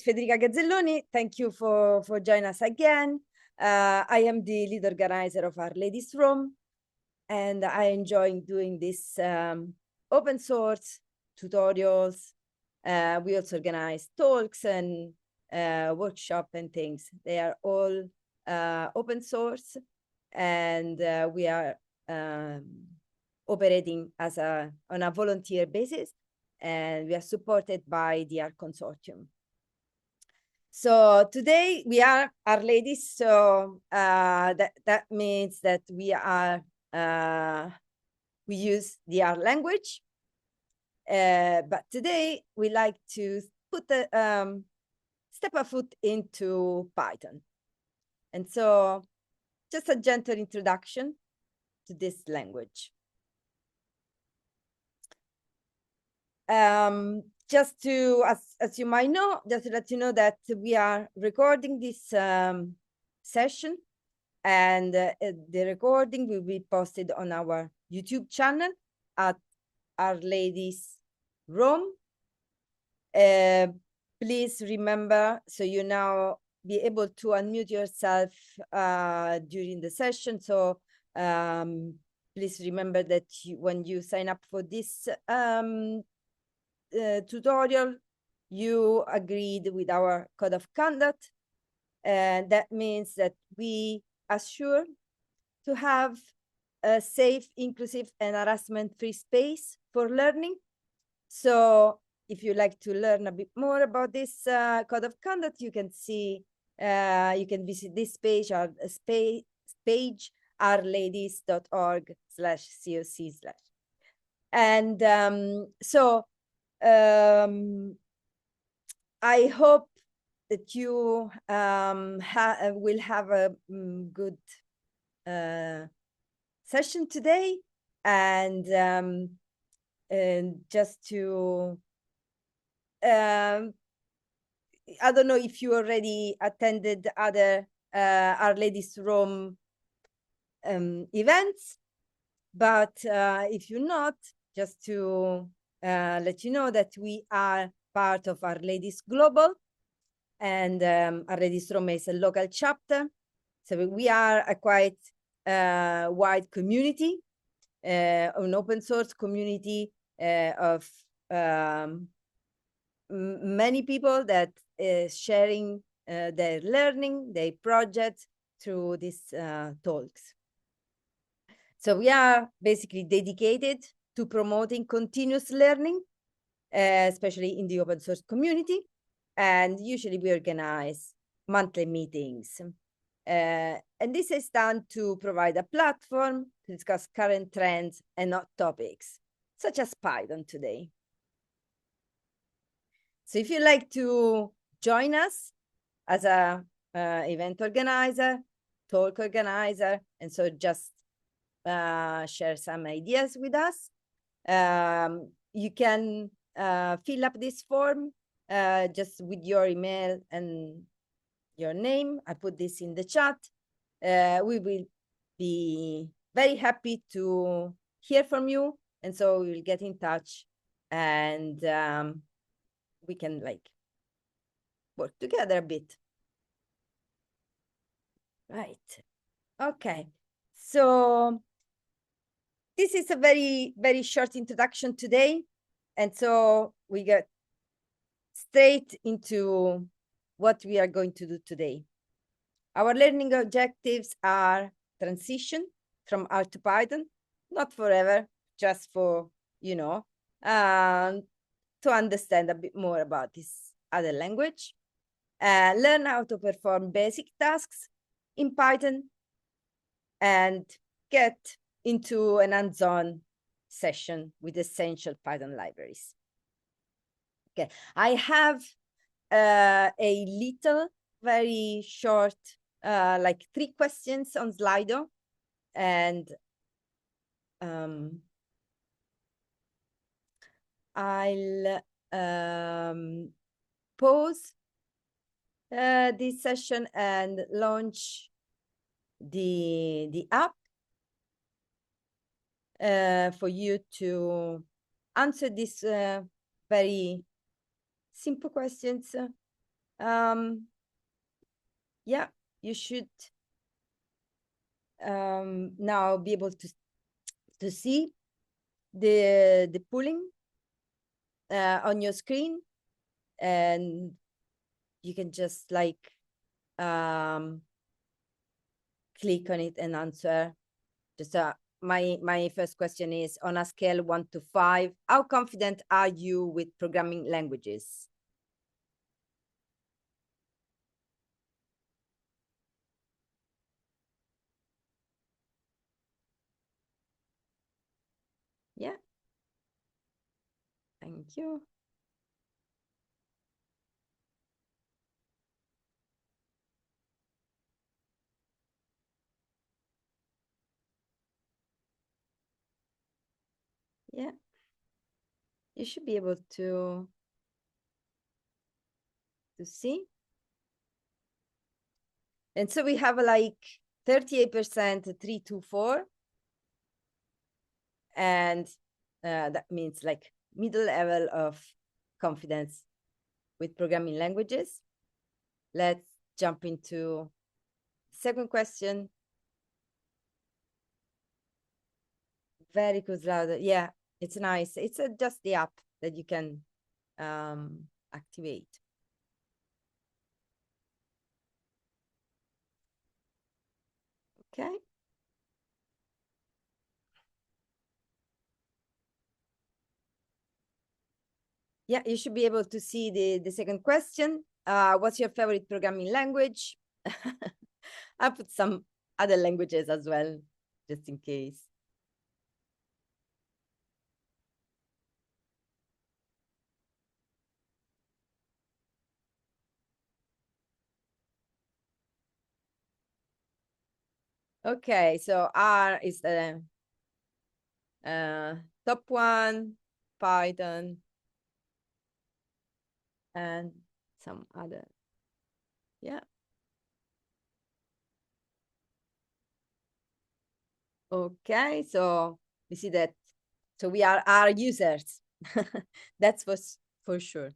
Federica Gazzelloni. Thank you for joining us again. I am the lead organizer of RLadies Room, and I enjoy doing this open source tutorials. We also organize talks and workshop and things. They are all open source, and we are operating as on a volunteer basis, and we are supported by the R Consortium. So today we are RLadies, so that means that we use the R language, but today we like to put step a foot into Python, and so just a gentle introduction to this language. Just to, as you might know, just to let you know that we are recording this session, and the recording will be posted on our YouTube channel at RLadies Room. Please remember, so you now be able to unmute yourself during the session. So please remember that when you sign up for this tutorial, you agreed with our code of conduct, and that means that we assure to have a safe, inclusive, and harassment-free space for learning. So if you like to learn a bit more about this code of conduct, you can see, you can visit this page, or page rladies.org/coc/. And so I hope that you will have a good session today, and just to I don't know if you already attended other RLadies Room events, but if you're not, just to let you know that we are part of RLadies Global, and RLadies Rome is a local chapter. So we are a quite wide community, an open source community of many people that is sharing their learning, their projects through these talks. So we are basically dedicated to promoting continuous learning, especially in the open source community. And usually we organize monthly meetings. And this is done to provide a platform to discuss current trends and hot topics, such as Python today. So if you'd like to join us as a event organizer, talk organizer, and so just share some ideas with us, you can fill up this form just with your email and your name. I put this in the chat. We will be very happy to hear from you, and so we will get in touch, and we can work together a bit. Right. Okay. So this is a very, very short introduction today. And so we get straight into what we are going to do today. Our learning objectives are transition from R to Python, not forever, just for, to understand a bit more about this other language. Learn how to perform basic tasks in Python, and get into an hands-on session with essential Python libraries. Okay, I have a little, very short, 3 questions on Slido, and I'll pause this session and launch the app for you to answer these very simple questions Yeah, you should now be able to see the pooling on your screen, and you can just like click on it and answer. Just my first question is, on a scale 1 to 5, how confident are you with programming languages? Yeah. Thank you. Yeah. You should be able to see. And so we have like 38% 3 to 4. And that means like middle level of confidence with programming languages. Let's jump into second question. Very good, louder. Yeah, it's nice. It's just the app that you can activate. Okay. Yeah, you should be able to see the second question. What's your favorite programming language? I put some other languages as well, just in case. Okay, so R is the top one, Python, and some other. Yeah. Okay, so we see that. So we are our users. That's for sure.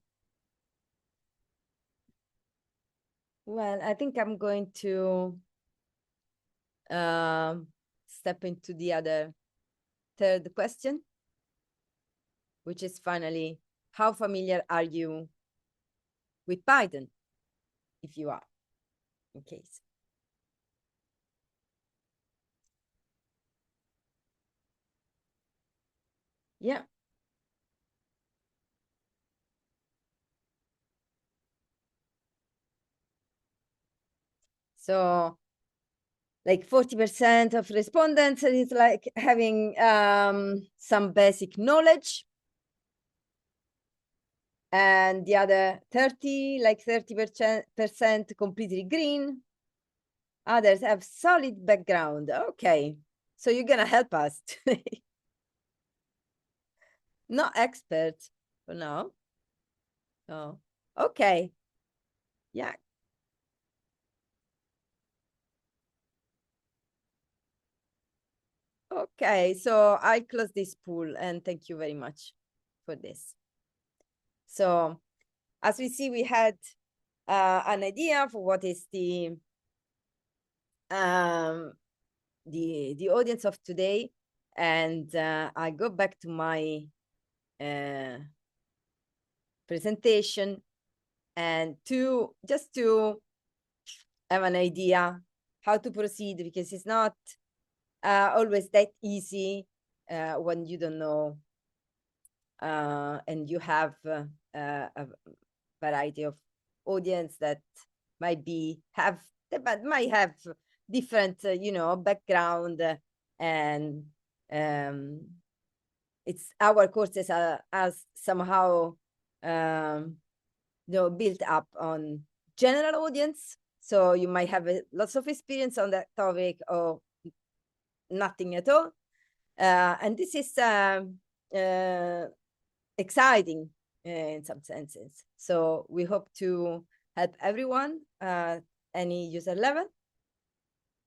Well, I think I'm going to step into the other third question, which is finally, how familiar are you with Python, if you are, in case. Yeah. So like 40% of respondents is like having some basic knowledge. And the other 30% completely green. Others have solid background. Okay, so you're gonna help us today. Not expert for now. Oh, okay. Yeah. Okay, so I close this pool and thank you very much for this. So as we see, we had an idea for what is the audience of today, and I go back to my presentation and just to have an idea how to proceed, because it's not always that easy when you don't know and you have a variety of audience that might have different background, and it's our courses are somehow built up on general audience, so you might have lots of experience on that topic or nothing at all, and this is exciting in some senses. So we hope to help everyone any user level,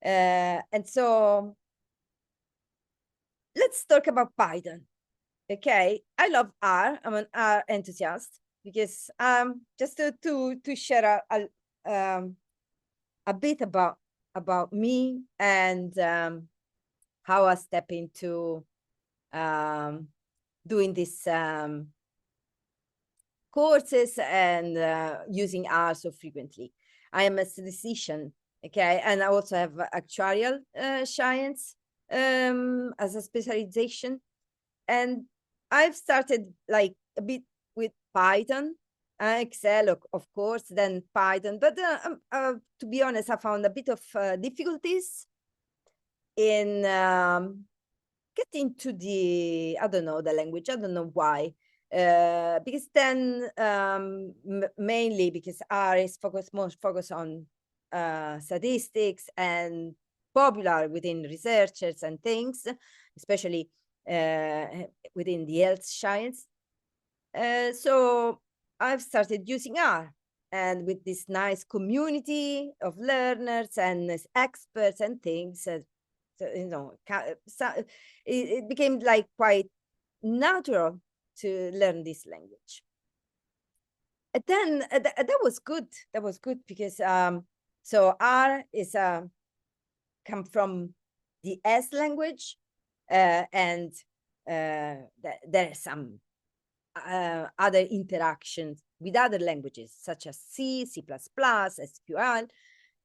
and so let's talk about Python. Okay, I love R. I'm an R enthusiast. because just to share a bit about me and how I step into doing this courses and using R so frequently. I am a statistician, okay, and I also have actuarial science as a specialization. And I've started like a bit with Python, Excel, of course, then Python. But to be honest, I found a bit of difficulties in getting to the, I don't know, the language. I don't know why. Because then mainly because R is more focused on statistics and popular within researchers and things, especially within the health science. So I've started using R, and with this nice community of learners and experts and things, so, you know, it became like quite natural to learn this language. And then that was good. That was good because so R is come from the S language, and there are some other interactions with other languages such as C, C++, SQL,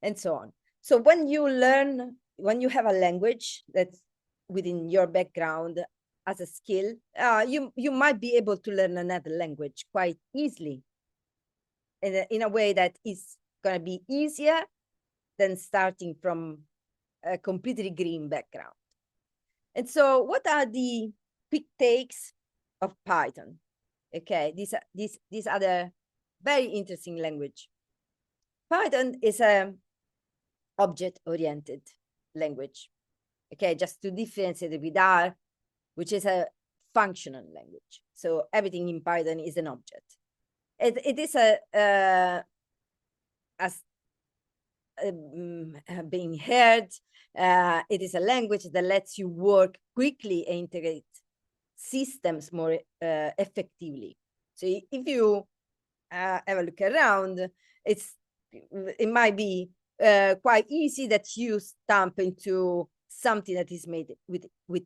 and so on. So when you have a language that's within your background as a skill, you might be able to learn another language quite easily in a way that is going to be easier than starting from a completely green background. And so what are the quick takes of Python? Okay, these are the very interesting language. Python is a object-oriented language. Okay, just to differentiate it with R, which is a functional language. So everything in Python is an object. It is as being heard, it is a language that lets you work quickly and integrate systems more effectively. So if you have a look around, it might be quite easy that you stump into something that is made with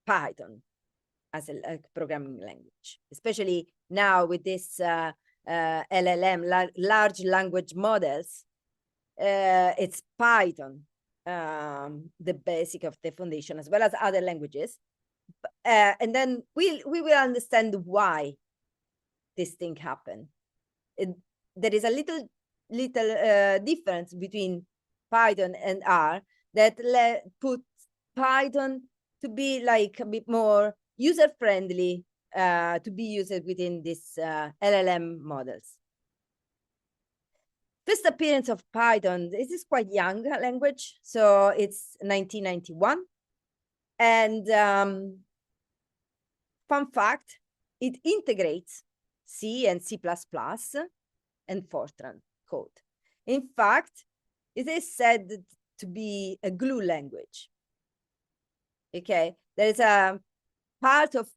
Python as a programming language, especially now with this LLM, large language models. It's Python, the basic of the foundation, as well as other languages. And then we will understand why this thing happened. There is a little difference between Python and R that puts Python to be like a bit more user-friendly to be used within these LLM models. First appearance of Python, this is quite young language, so it's 1991. And fun fact, it integrates C and C++ and Fortran code. In fact, it is said to be a glue language. Okay, there is a part of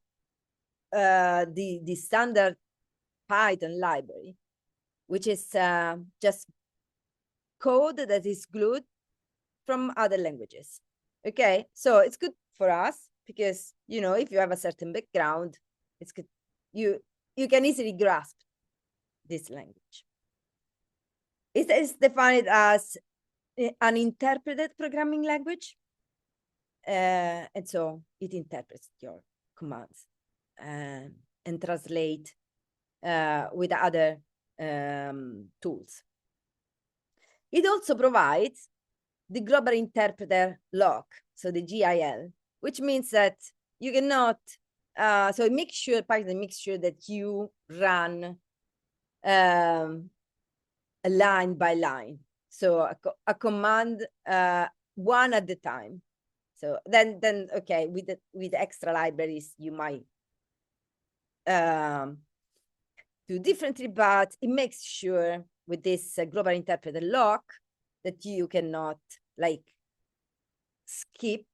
the standard Python library, which is just code that is glued from other languages. Okay, so it's good for us because, you know, if you have a certain background, it's good. You can easily grasp this language. It is defined as an interpreted programming language. And so it interprets your commands and translate with other tools. It also provides the global interpreter lock, so the GIL, which means that you cannot, so it makes sure, Python makes sure that you run a line by line. So a command one at a time. So then okay, with extra libraries, you might do differently, but it makes sure with this global interpreter lock that you cannot like skip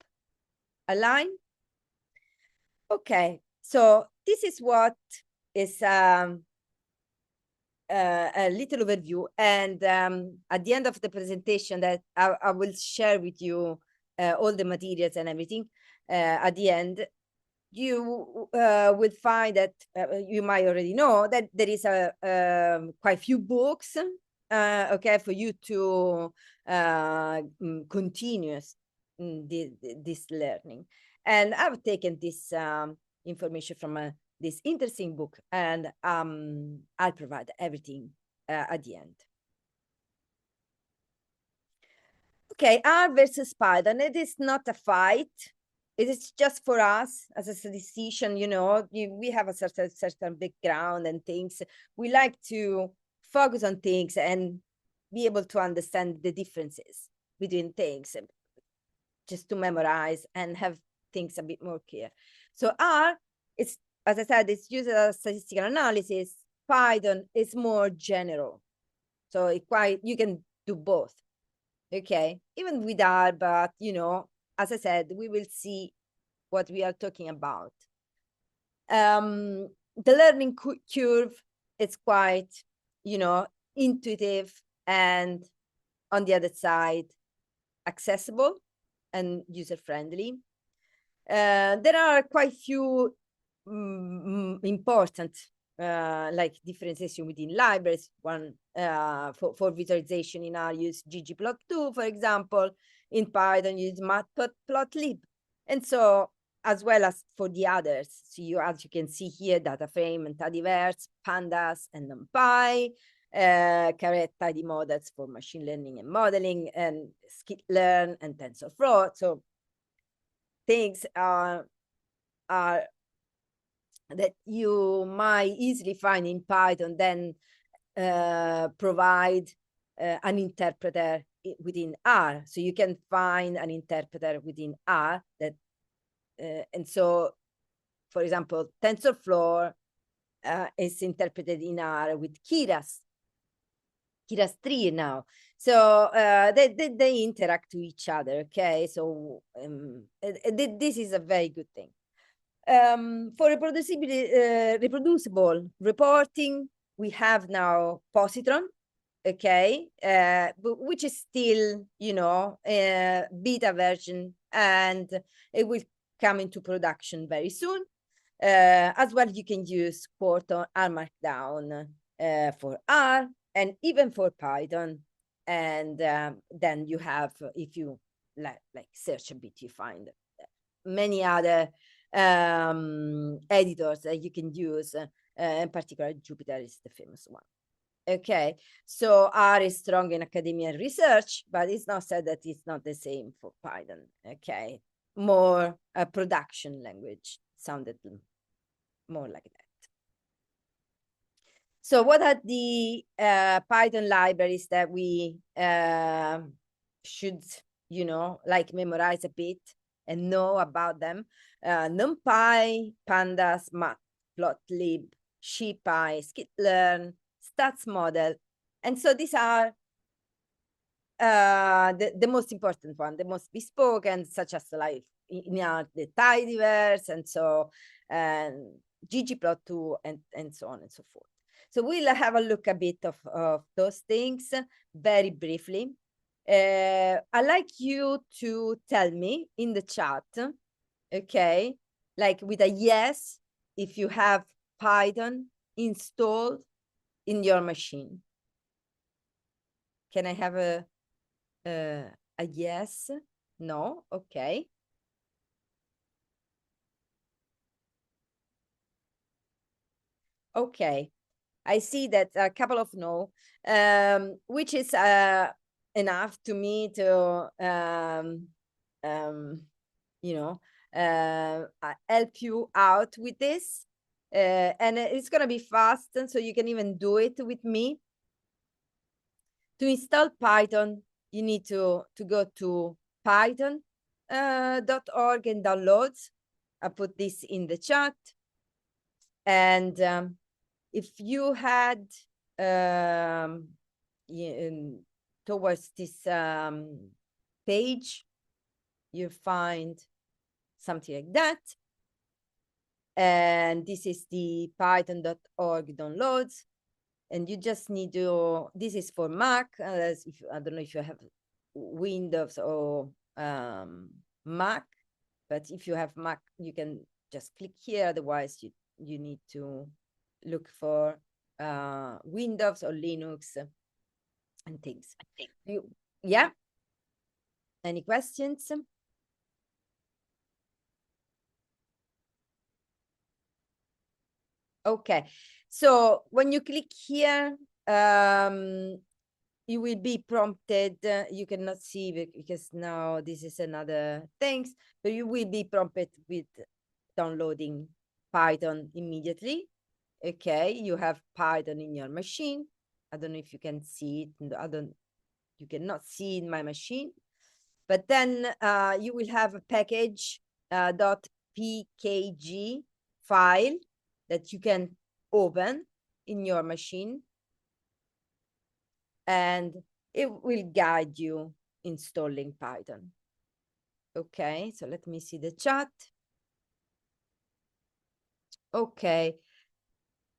a line. Okay, so this is what is a little overview, and at the end of the presentation that I will share with you all the materials and everything at the end, you will find that you might already know that there is quite few books, okay, for you to continue this learning. And I've taken this information from this interesting book, and I'll provide everything at the end. Okay, R versus Python. It is not a fight. It is just for us as a statistician, you know, we have a certain background and things. We like to focus on things and be able to understand the differences between things, just to memorize and have things a bit more clear. So R, it's, as I said, it's used as statistical analysis. Python is more general. So you can do both. Okay, even with R, but you know, as I said, we will see what we are talking about. The learning curve is quite, you know, intuitive, and on the other side, accessible and user-friendly. There are quite few important like differentiation within libraries. One for visualization in R, use ggplot2, for example. In Python, use Matplotlib. And so, as well as for the others, so as you can see here, data frame and tidyverse, pandas and numpy, correct tidy models for machine learning and modeling, and skitlearn and TensorFlow. So things are that you might easily find in Python, then provide an interpreter within R. So you can find an interpreter within R that, and so, for example, TensorFlow is interpreted in R with Keras 3 now. So they interact to each other, okay? So this is a very good thing. For reproducible reporting, we have now positron, okay, which is still, you know, beta version, and it will come into production very soon. As well, you can use Quarton, R Markdown for R, and even for Python. And then you have, if you like search a bit, you find many other editors that you can use. In particular, Jupyter is the famous one. Okay, so R is strong in academia and research, but it's not said that it's not the same for Python. Okay, more a production language, sounded more like that. So what are the Python libraries that we should, you know, like memorize a bit and know about them? NumPy, Pandas, Matplotlib, SciPy, skitlearn, stats model. And so these are the most important one, the most bespoke, and such as like the tidyverse, and so ggplot2, and so on and so forth. So we'll have a look a bit of those things very briefly. I'd like you to tell me in the chat, okay, like with a yes, if you have Python installed in your machine. Can I have a yes? No? Okay. Okay. I see that a couple of no, which is enough to me to, you know, help you out with this. And it's going to be fast, and so you can even do it with me. To install Python, you need to go to python.org and downloads. I put this in the chat. And if you head towards this page, you find something like that. And this is the python.org downloads. and you just need to, this is for Mac, unless if I don't know if you have Windows or Mac, but if you have Mac, you can just click here. Otherwise, you need to look for Windows or Linux and things. Yeah. Any questions? Okay, so when you click here, you will be prompted. You cannot see because now this is another things, but you will be prompted with downloading Python immediately. Okay, you have Python in your machine. I don't know if you can see it. You cannot see in my machine, but then you will have a package .pkg file that you can open in your machine, and it will guide you installing Python. Okay, so let me see the chat. Okay,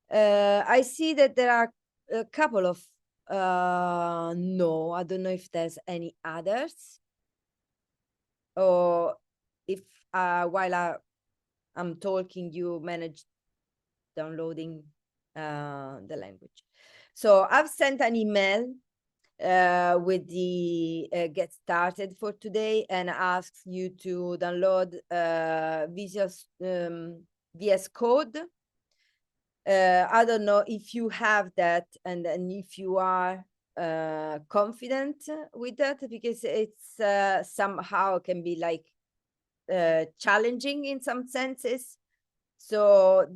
I see that there are a couple of no, I don't know if there's any others, or if while I'm talking, you manage downloading the language. So I've sent an email with the get started for today, and asks you to download VS Code. I don't know if you have that, and if you are confident with that, because it's somehow can be like challenging in some senses. So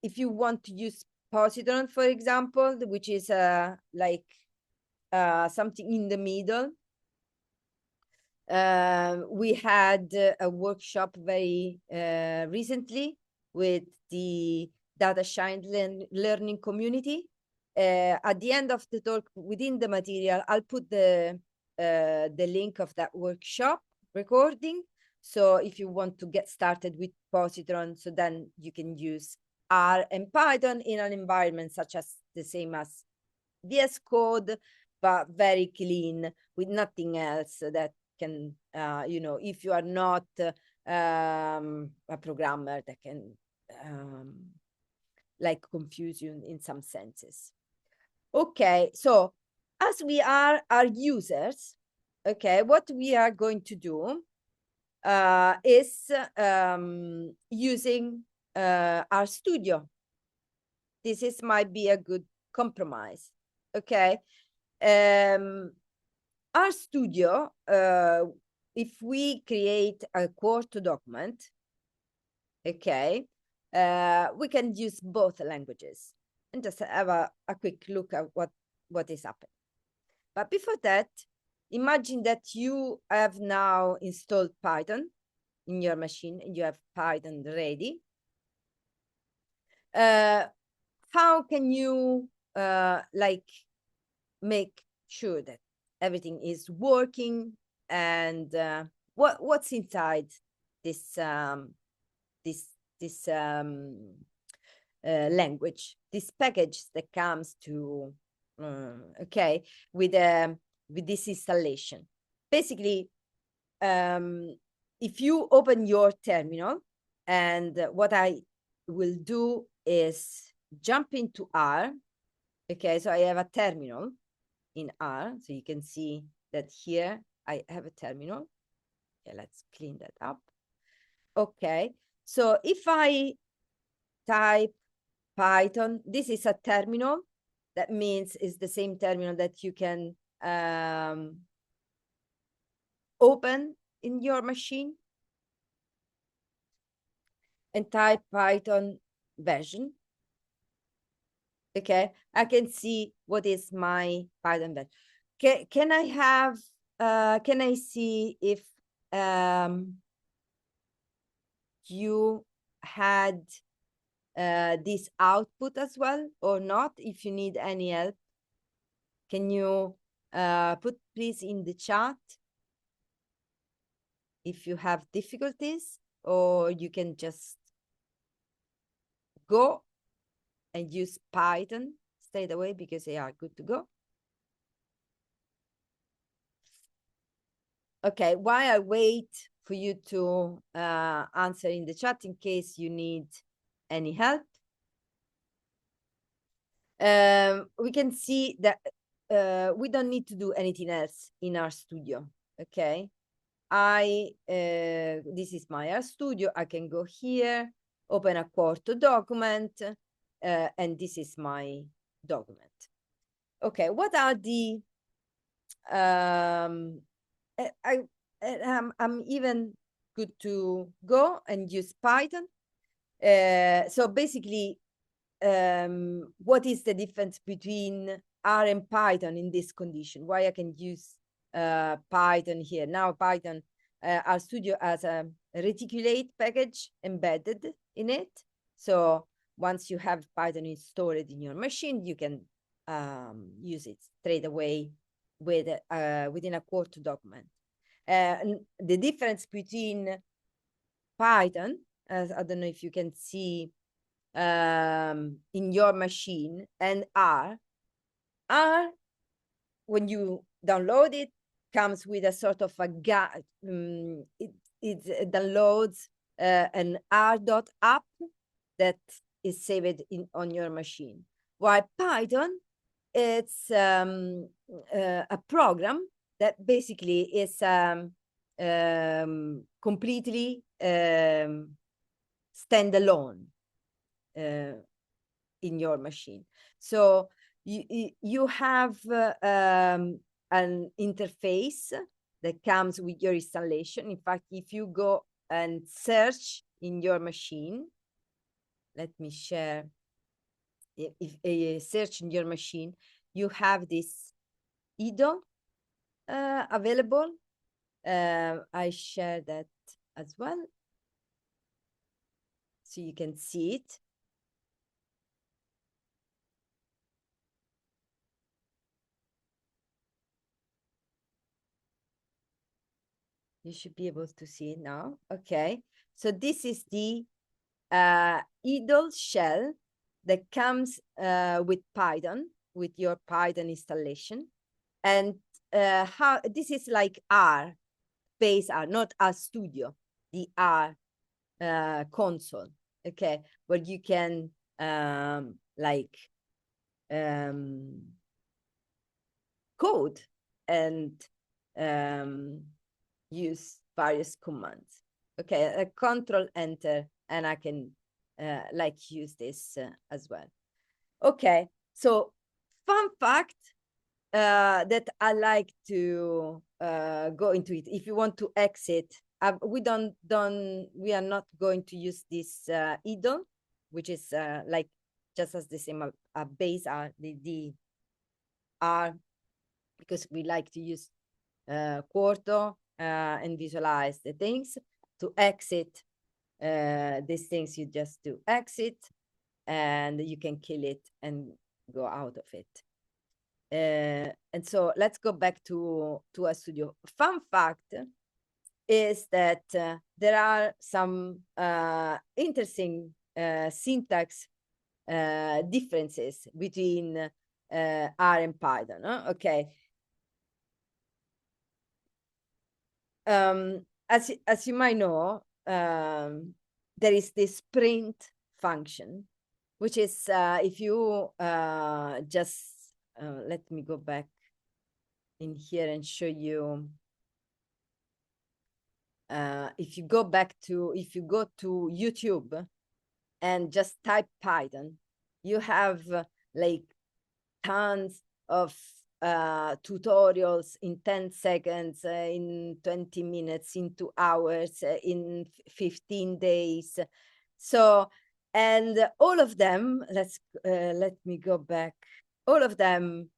if you want to use positron, for example, which is like something in the middle, we had a workshop very recently with the data science learning community. At the end of the talk, within the material, I'll put the link of that workshop recording. So if you want to get started with positron, so then you can use R and Python in an environment such as the same as VS Code, but very clean, with nothing else that can, you know, if you are not a programmer, that can like confuse you in some senses. Okay, so as we are our users, okay, what we are going to do is using RStudio. This might be a good compromise. Okay, RStudio, if we create a Word document, okay, we can use both languages and just have a quick look at what is happening. But before that, imagine that you have now installed Python in your machine and you have Python ready. How can you like make sure that everything is working, and what's inside this language, this package that comes to okay, with this installation? Basically, if you open your terminal, and what I will do is jump into R. Okay, so I have a terminal in R, so you can see that here I have a terminal. Okay, let's clean that up. Okay, so if I type Python, this is a terminal. That means it's the same terminal that you can open in your machine, and type Python version. Okay, I can see what is my Python version. Can I have, can I see if you had this output as well or not? If you need any help, can you put please in the chat if you have difficulties, or you can just go and use Python straight away because they are good to go. Okay, while I wait for you to answer in the chat in case you need any help, we can see that we don't need to do anything else in our studio. Okay, this is my RStudio. I can go here, open a Quarto document, and this is my document. Okay, what are the I'm even good to go and use Python. So basically, what is the difference between R and Python in this condition? Why I can use Python here? Now Python, RStudio has a reticulate package embedded in it. So once you have Python installed in your machine, you can use it straight away with within a Quarto document. And the difference between Python, as I don't know if you can see in your machine, and R, when you download it, comes with a sort of a guide. It downloads an R.app that is saved on your machine. While Python, it's a program that basically is completely standalone in your machine. So you have an interface that comes with your installation. In fact, if you go and search in your machine, let me share. If a search in your machine, you have this IDO available. I share that as well, so you can see it. You should be able to see it now. Okay, so this is the idle shell that comes with Python, with your Python installation. And how this is like R, base R, not RStudio, the R console, okay, where you can code and use various commands. Okay, Control Enter, and I can use this as well. Okay, so fun fact that I like to go into it. If you want to exit, we are not going to use this idle, which is just as the same base R, the R, because we like to use Quarto and visualize the things. To exit these things, you just do exit, and you can kill it and go out of it. And so let's go back to RStudio. Fun fact is that there are some interesting syntax differences between R and Python. Okay. As you might know, there is this print function, which is if you just let me go back in here and show you. If you go to YouTube and just type Python, you have like tons of tutorials in 10 seconds, in 20 minutes, in 2 hours, in 15 days. So, and all of them, let me go back. All of them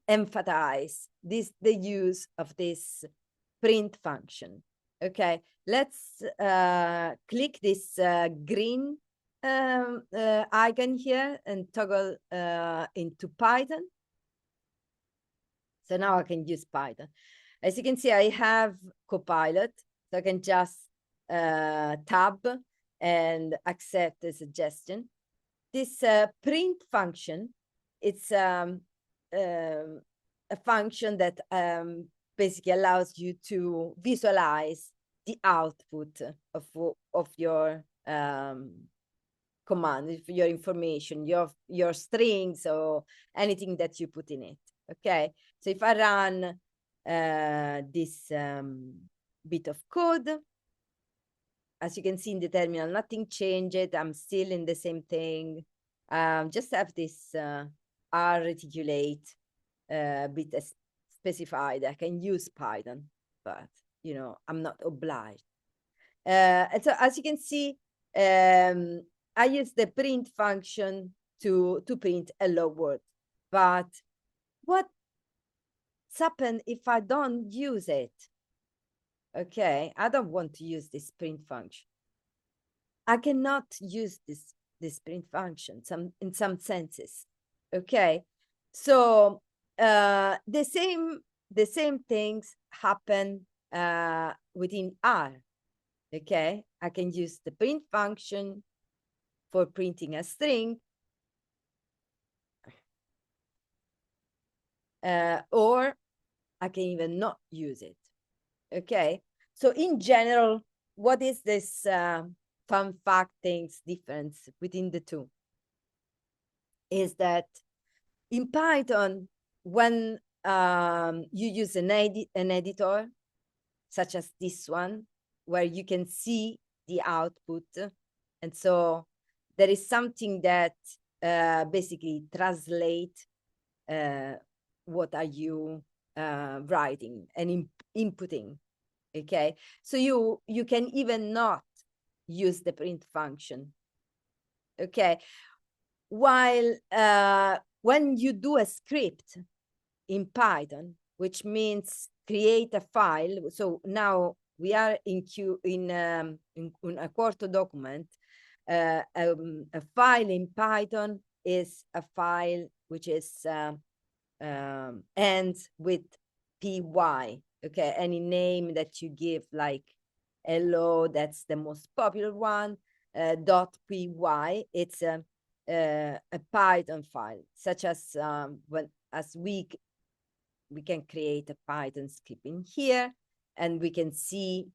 emphasize the use of this print function. Okay, let's click this green icon here and toggle into Python. So now I can use Python. As you can see, I have Copilot, so I can just tab and accept the suggestion. this print function, it's a function that basically allows you to visualize the output of your command, your information, your strings or anything that you put in it. Okay, so if I run this bit of code, as you can see in the terminal, nothing changed. I'm still in the same thing. Just have this R reticulate bit specified. I can use Python, but you know, I'm not obliged. And so as you can see, I use the print function to print hello world. But what's happened if I don't use it? Okay, I don't want to use this print function. I cannot use this print function in some senses. Okay, so the same things happen within R. Okay, I can use the print function for printing a string, or I can even not use it. Okay, so in general, what is this fun fact things difference within the two? Is that in Python, when you use an editor, such as this one, where you can see the output, and so there is something that basically translate what are you writing and inputting. Okay, so you can even not use the print function. Okay, while when you do a script in Python, which means create a file, so now we are in a Quarto document. A file in Python is a file which is ends with py. Okay, any name that you give, like hello, that's the most popular one. .py, it's a Python file, such as we can create a Python script in here, and we can see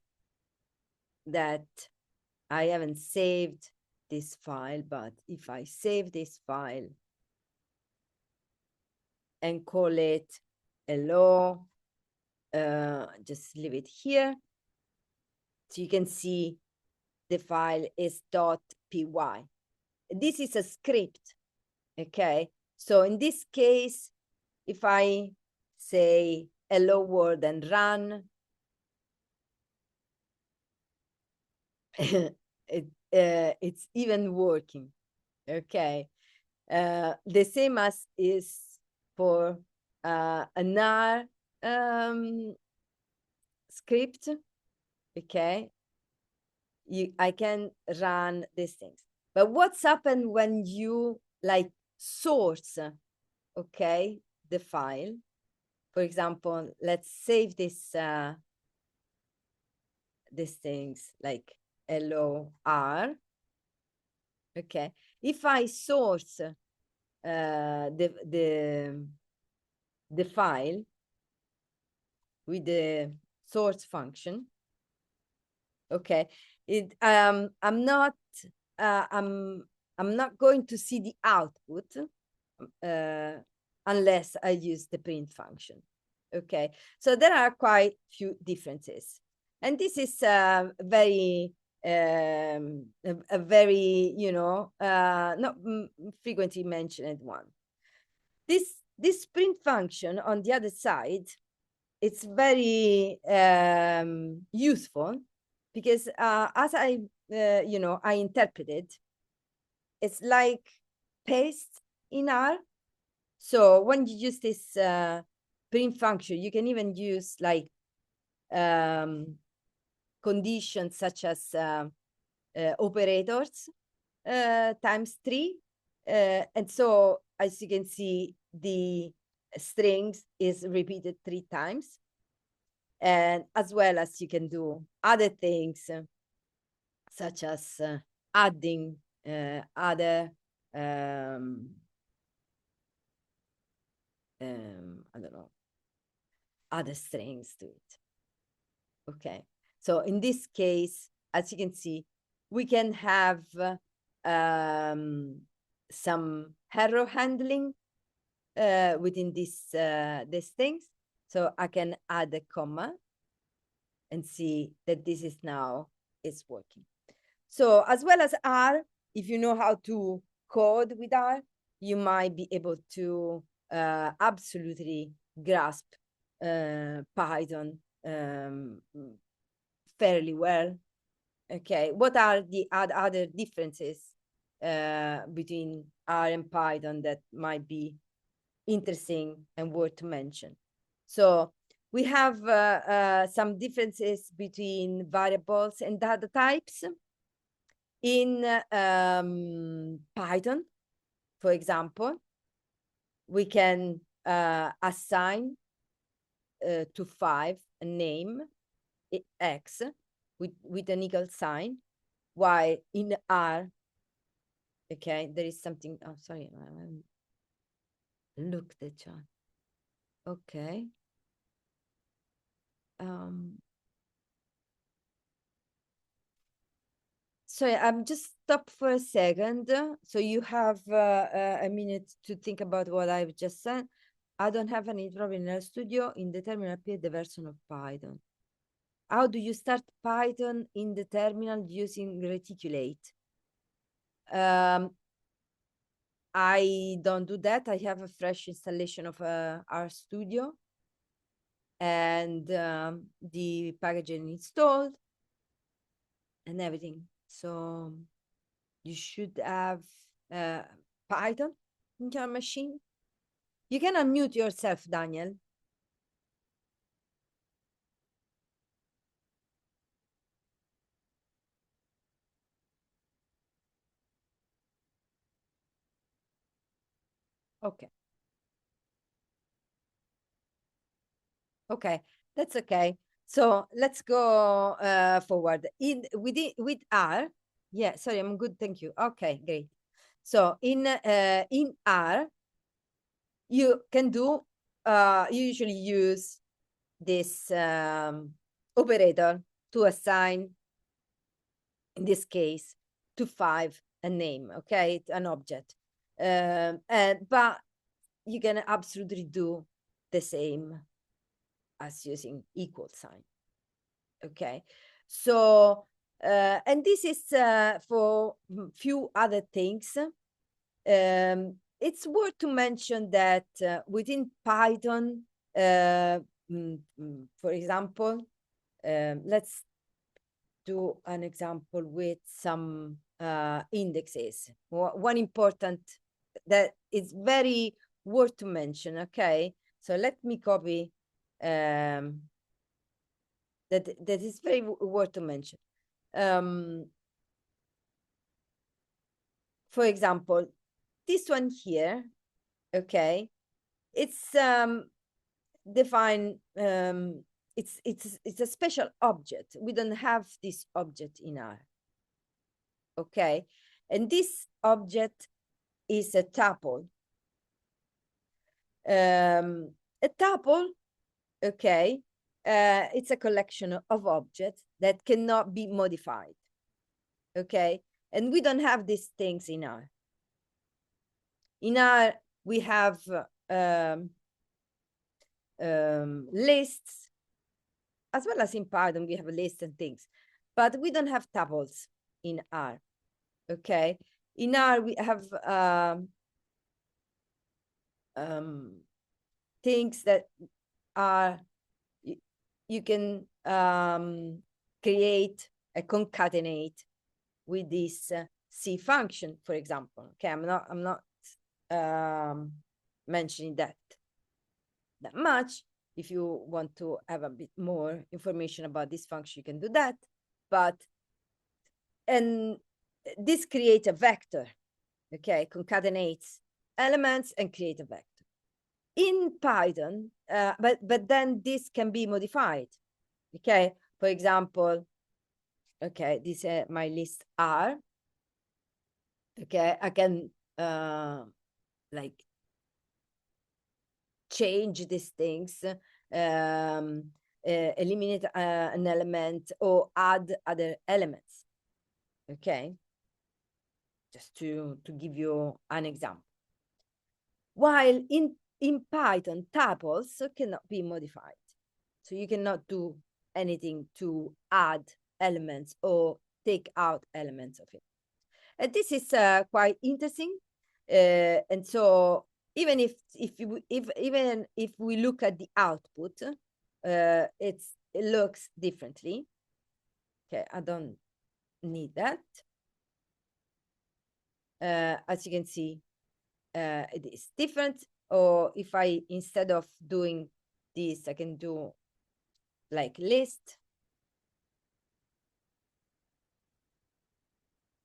that I haven't saved this file, but if I save this file and call it hello, just leave it here, so you can see the file is .py. This is a script. Okay, so in this case, if I say hello world and run, it's even working. Okay, the same as is for another script. Okay, I can run these things. But what's happened when you like source, okay, the file? For example, let's save this these things like hello R. Okay, if I source the file with the source function, okay, I'm not going to see the output unless I use the print function. Okay, so there are quite few differences, and this is a very you know not frequently mentioned one. This print function on the other side, it's very useful because as I you know, I interpreted, it's like paste in R. So when you use this print function, you can even use like conditions such as operators ×3. And so as you can see, the strings is repeated 3 times. And as well as you can do other things such as adding other I don't know, other strings to it. Okay, so in this case, as you can see, we can have some error handling within these things. So I can add a comma and see that this is now is working. So as well as R, if you know how to code with R, you might be able to absolutely grasp Python fairly well. Okay, what are the other differences between R and Python that might be interesting and worth to mention? So we have some differences between variables and data types. In Python, for example, we can assign to 5 a name X with an equal sign, while in R, okay, there is something. Oh, sorry, look the chart. Okay. So I'm just stop for a second. So you have a minute to think about what I've just said. I don't have any problem in RStudio in the terminal appear the version of Python. How do you start Python in the terminal using reticulate? I don't do that. I have a fresh installation of RStudio and the packaging installed and everything. So you should have Python in your machine. You can unmute yourself, Daniel. Okay. Okay, that's okay. So let's go forward. With R, yeah, sorry, I'm good, thank you. Okay, great. So in R, you can do, you usually use this operator to assign, in this case, to 5 a name, okay, an object. But you can absolutely do the same as using equal sign. Okay, so and this is for few other things. It's worth to mention that within Python, for example, let's do an example with some indexes. One important that is very worth to mention. Okay, so let me copy that is very worth to mention. For example, this one here, okay, it's defined, it's a special object. We don't have this object in R, okay, and this object is a tuple. A tuple, okay, it's a collection of objects that cannot be modified, okay, and we don't have these things in R. In R, we have lists, as well as in Python, we have lists and things, but we don't have tuples in R, okay? In R, we have things that are, you can create a concatenate with this C function, for example. Okay, I'm not mentioning that much. If you want to have a bit more information about this function, you can do that. But, and this creates a vector, okay, concatenates elements and create a vector. In Python, but then this can be modified, okay? For example, okay, this my list R, okay, I can like change these things, eliminate an element or add other elements. Okay, just to give you an example. While in Python, tuples cannot be modified. So you cannot do anything to add elements or take out elements of it. And this is quite interesting. And so even if we look at the output, it looks differently. Okay, I don't need that. As you can see, it is different. Or if I, instead of doing this, I can do like list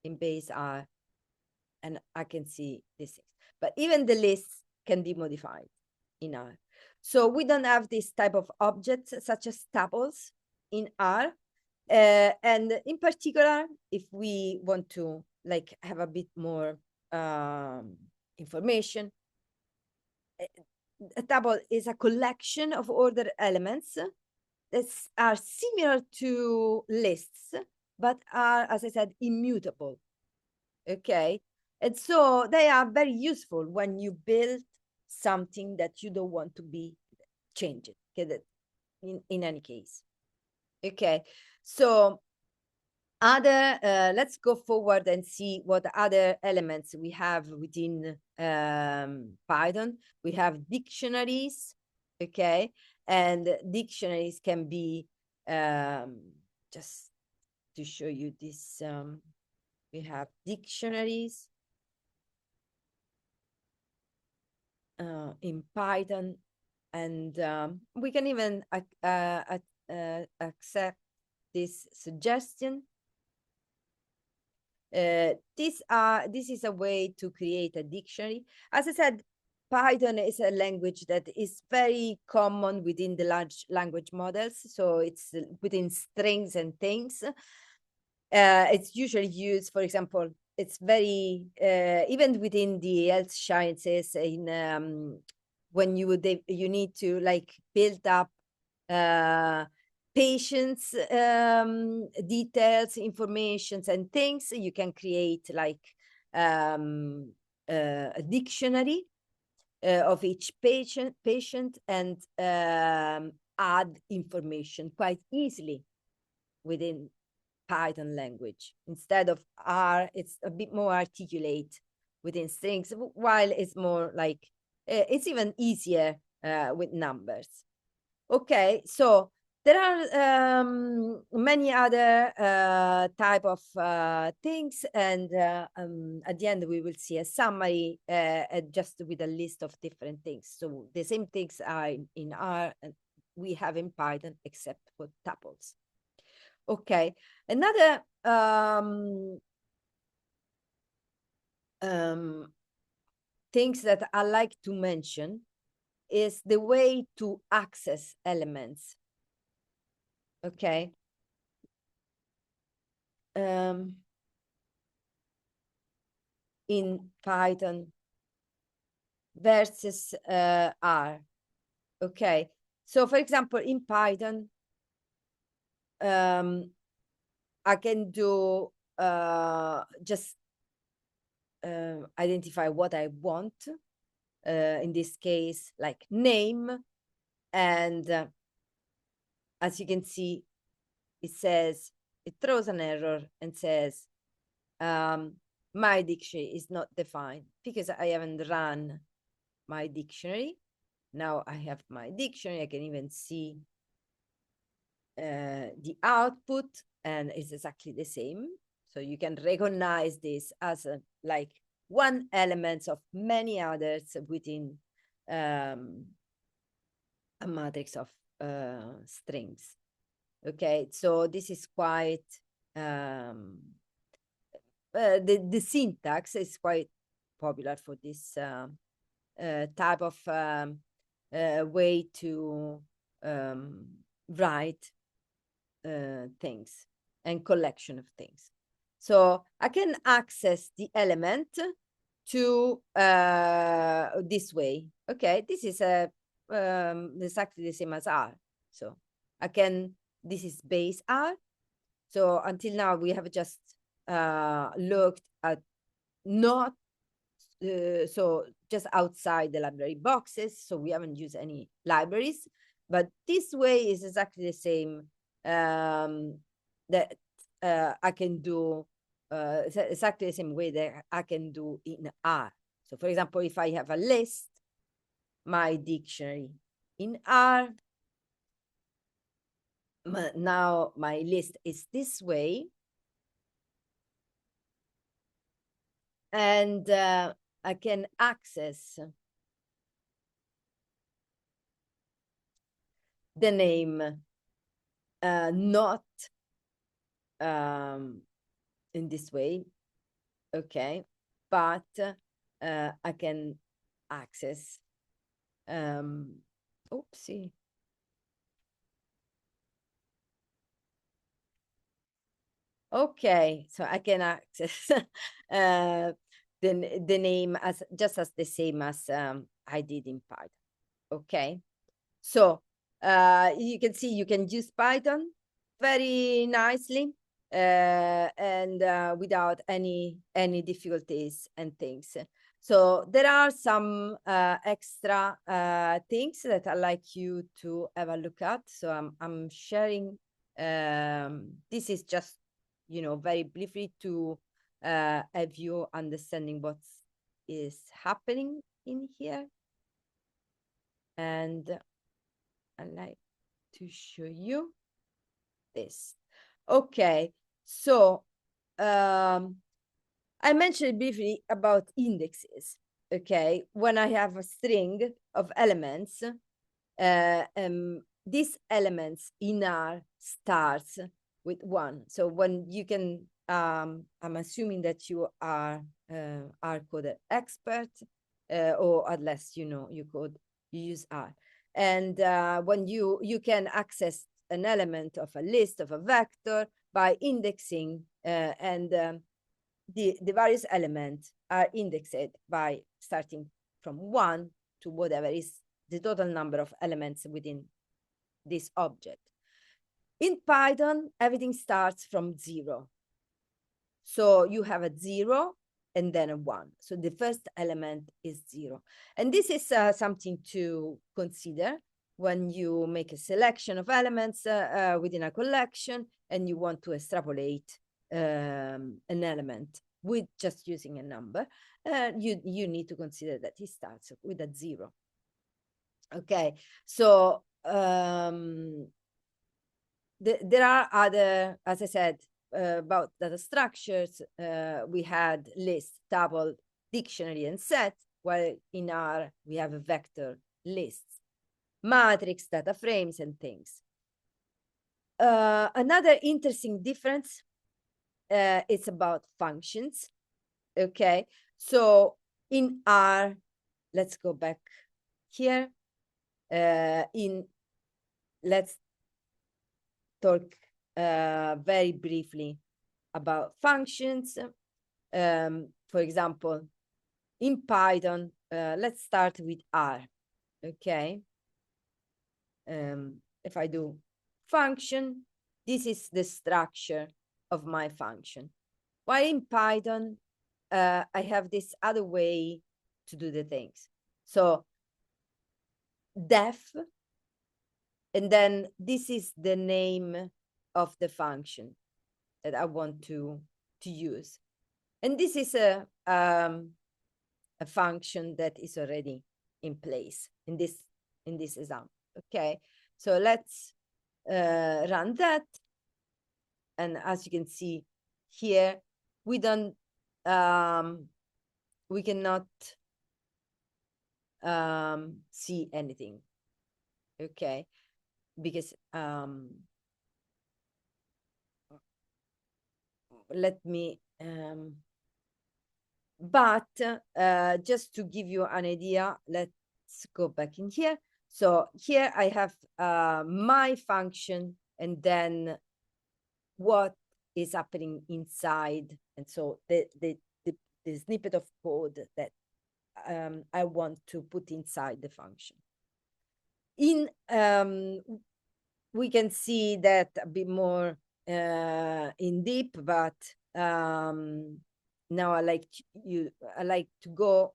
in base R, and I can see this. But even the lists can be modified in R. So we don't have this type of objects such as tuples in R. And in particular, if we want to like have a bit more information, a tuple is a collection of ordered elements that are similar to lists, but are, as I said, immutable. Okay, and so they are very useful when you build something that you don't want to be changed. Okay, that in any case. Okay, so other let's go forward and see what other elements we have within Python. We have dictionaries. Okay, and dictionaries can be just to show you this. We have dictionaries in Python, and we can even accept this suggestion. This is a way to create a dictionary. As I said, Python is a language that is very common within the large language models. So it's within strings and things. It's usually used, for example, it's very, even within the health sciences, in when you need to like build up patients details, informations and things, you can create like a dictionary of each patient and add information quite easily within Python language. Instead of R, it's a bit more articulate within strings, while it's more like, it's even easier with numbers. Okay, so there are many other type of things, and at the end we will see a summary just with a list of different things. So the same things are in R and we have in Python except for tuples. Okay, another things that I like to mention is the way to access elements. Okay. In Python versus R. Okay. So for example, in Python, I can do just identify what I want. In this case, like name. And as you can see, it throws an error and says, my dictionary is not defined because I haven't run my dictionary. Now I have my dictionary. I can even see the output, and it's exactly the same. So you can recognize this as like one element of many others within a matrix of strings. Okay, so this is quite the syntax is quite popular for this type of way to write things and collection of things. So I can access the element to this way. Okay, this is exactly the same as R. So I can, this is base R. So until now we have just looked at not so just outside the library boxes. So we haven't used any libraries, but this way is exactly the same that I can do exactly the same way that I can do in R. So for example, if I have a list, my dictionary in R, now my list is this way. And I can access the name not in this way, okay, but I can access oopsie. Okay, so I can access the name as just as the same as I did in Python. Okay, so you can see you can use Python very nicely and without any difficulties and things. So there are some extra things that I'd like you to have a look at. So I'm sharing. This is just, you know, very briefly to have you understanding what is happening in here. And I'd like to show you this. Okay, so I mentioned briefly about indexes. Okay, when I have a string of elements, these elements in R starts with 1. So when you can, I'm assuming that you are R-code expert, or at least you know you use R. And when you can access an element of a list of a vector by indexing, and the various elements are indexed by starting from 1 to whatever is the total number of elements within this object. In Python, everything starts from 0. So you have a 0 and then a 1. So the first element is 0. And this is something to consider when you make a selection of elements within a collection and you want to extrapolate an element with just using a number. You need to consider that it starts with a 0. Okay, so there are other, as I said, about data structures. We had list, tuple, dictionary, and set, while in R we have a vector, lists, matrix, data frames, and things. Another interesting difference is about functions. Okay, so in R, let's go back here. Let's talk very briefly about functions. For example, in Python, let's start with R. Okay. If I do function, this is the structure of my function. While in Python, I have this other way to do the things. So def, and then this is the name of the function that I want to use. And this is a function that is already in place in this example. Okay, so let's run that. And as you can see here, we don't we cannot see anything. Okay, because let me but just to give you an idea, let's go back in here. So here I have my function, and then what is happening inside. And so the the snippet of code that I want to put inside the function. We can see that a bit more in deep, but now I like to go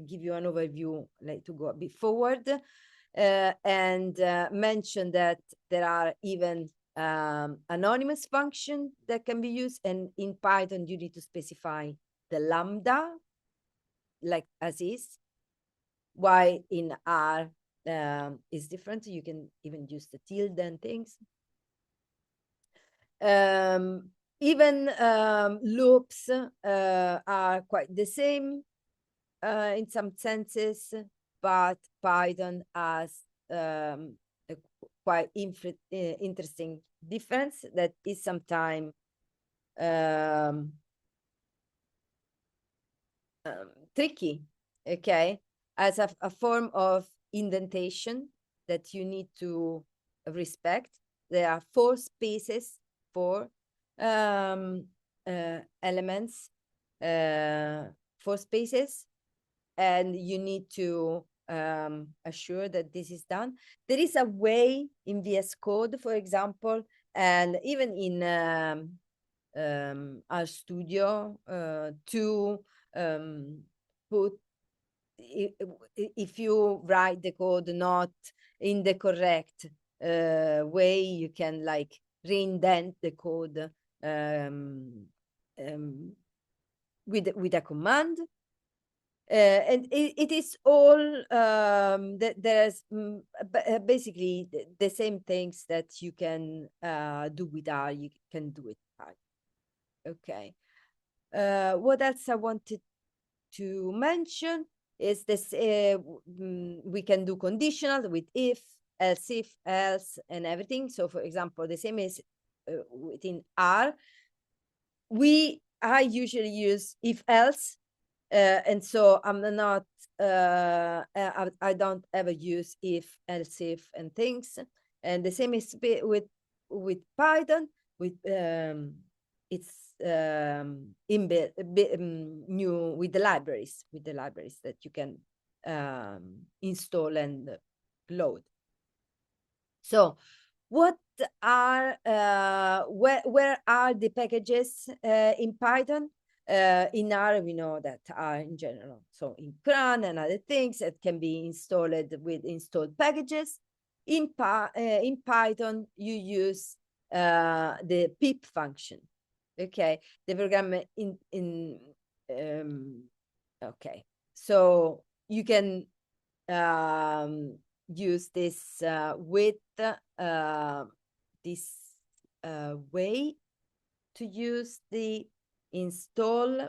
give you an overview, like to go a bit forward and mention that there are even anonymous function that can be used, and in Python you need to specify the lambda like as is, while in R is different. You can even use the tilde and things. Even loops are quite the same in some senses, but Python has a quite interesting difference that is sometimes tricky, okay, as a form of indentation that you need to respect. There are 4 spaces for elements, 4 spaces, and you need to assure that this is done. There is a way in VS Code, for example, and even in RStudio to put, if you write the code not in the correct way, you can like reindent the code with a command. And it is all there's basically the same things that you can do with R, you can do with R. Okay. What else I wanted to mention is this, we can do conditional with if, else, and everything. So for example, the same is within R. I usually use if else, and so I'm not, I don't ever use if, else if, and things. And the same is with Python, with it's inbuilt new with the libraries that you can install and load. So what are where are the packages in Python? In R, we know that are in general, so in cron and other things that can be installed with installed packages. In Python, you use the pip function. Okay, the program okay, so you can use this with this way to use the install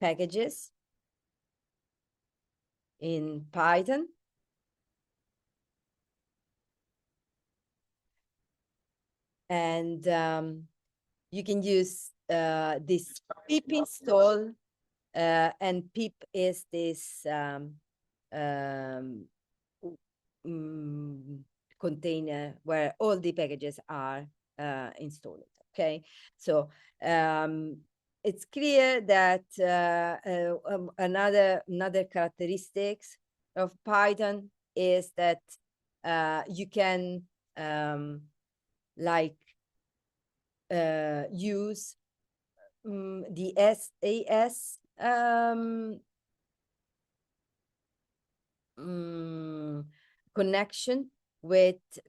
packages in Python. And you can use this pip install, and pip is this container where all the packages are installed. Okay, so it's clear that another characteristics of Python is that you can like use the SAS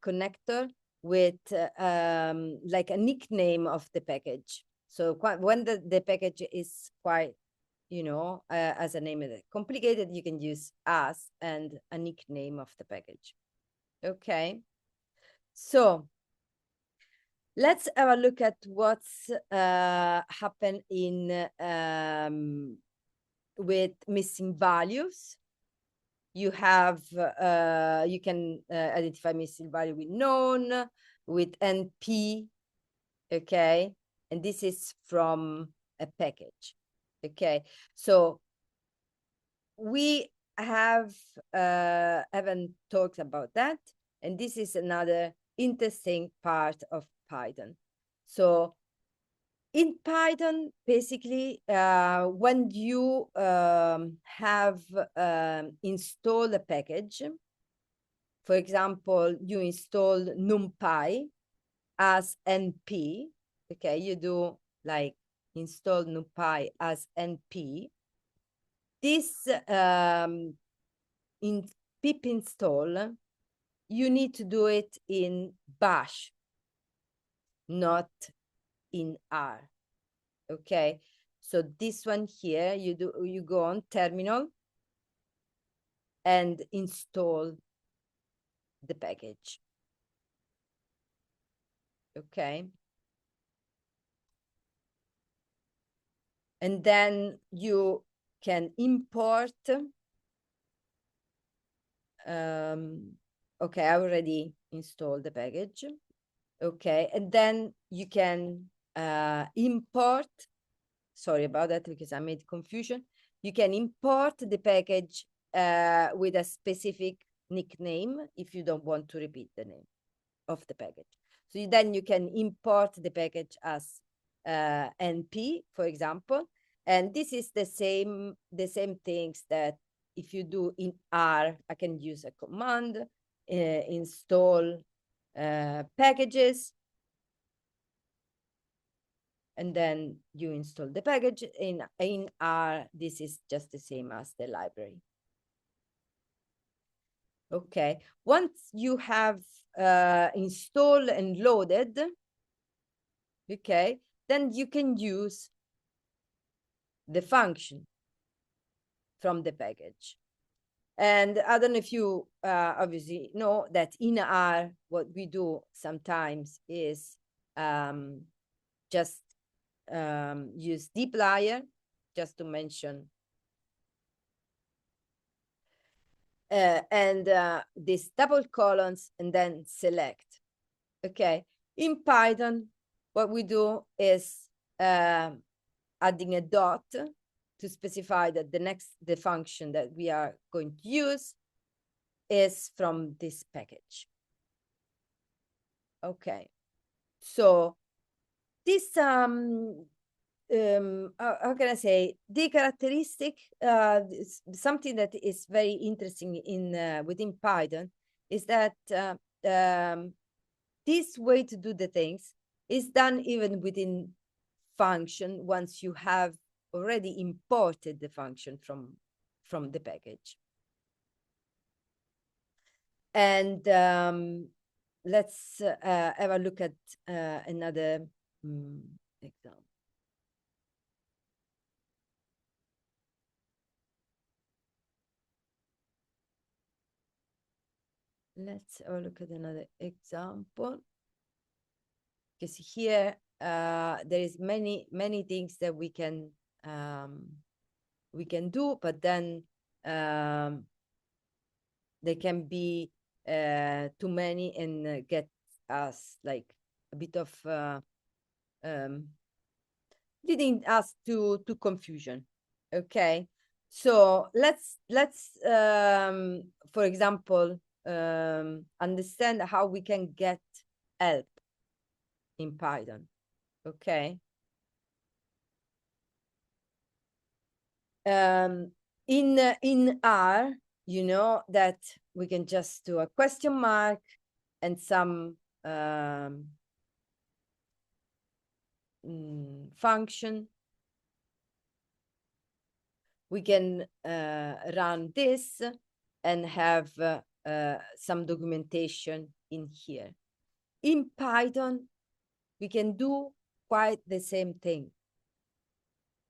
connector with like a nickname of the package. So when the package is quite, you know, as a name is complicated, you can use as and a nickname of the package. Okay, so let's have a look at what's happened in with missing values. You have you can identify missing value with known, with NP, okay, and this is from a package. Okay, so we haven't talked about that, and this is another interesting part of Python. So In Python, basically, when you have installed a package, for example, you install NumPy as NP, okay, you do like install NumPy as NP. This in pip install, you need to do it in bash, not in R. Okay, so this one here, you go on terminal and install the package. Okay, and then you can import. Okay, I already installed the package. Okay, and then you can import. Sorry about that because I made confusion. You can import the package with a specific nickname if you don't want to repeat the name of the package. So then you can import the package as NP, for example, and this is the same things that if you do in R, I can use a command, install packages, and then you install the package. In R, this is just the same as the library. Okay, once you have installed and loaded, okay, then you can use the function from the package. And I don't know if you obviously know that in R, what we do sometimes is just use dplyr, just to mention. And these double colons and then select. Okay, in Python, what we do is adding a dot to specify that the function that we are going to use is from this package. Okay, so this how can I say, the characteristic, something that is very interesting in within Python is that this way to do the things is done even within function once you have already imported the function from the package. And let's have a look at another example. Let's have a look at another example. Because here there is many things that we can do, but then they can be too many and get us like a bit of leading us to confusion. Okay, so let's for example understand how we can get help in Python. Okay, in R, you know that we can just do a question mark and some function. We can run this and have some documentation in here. In Python, we can do quite the same thing.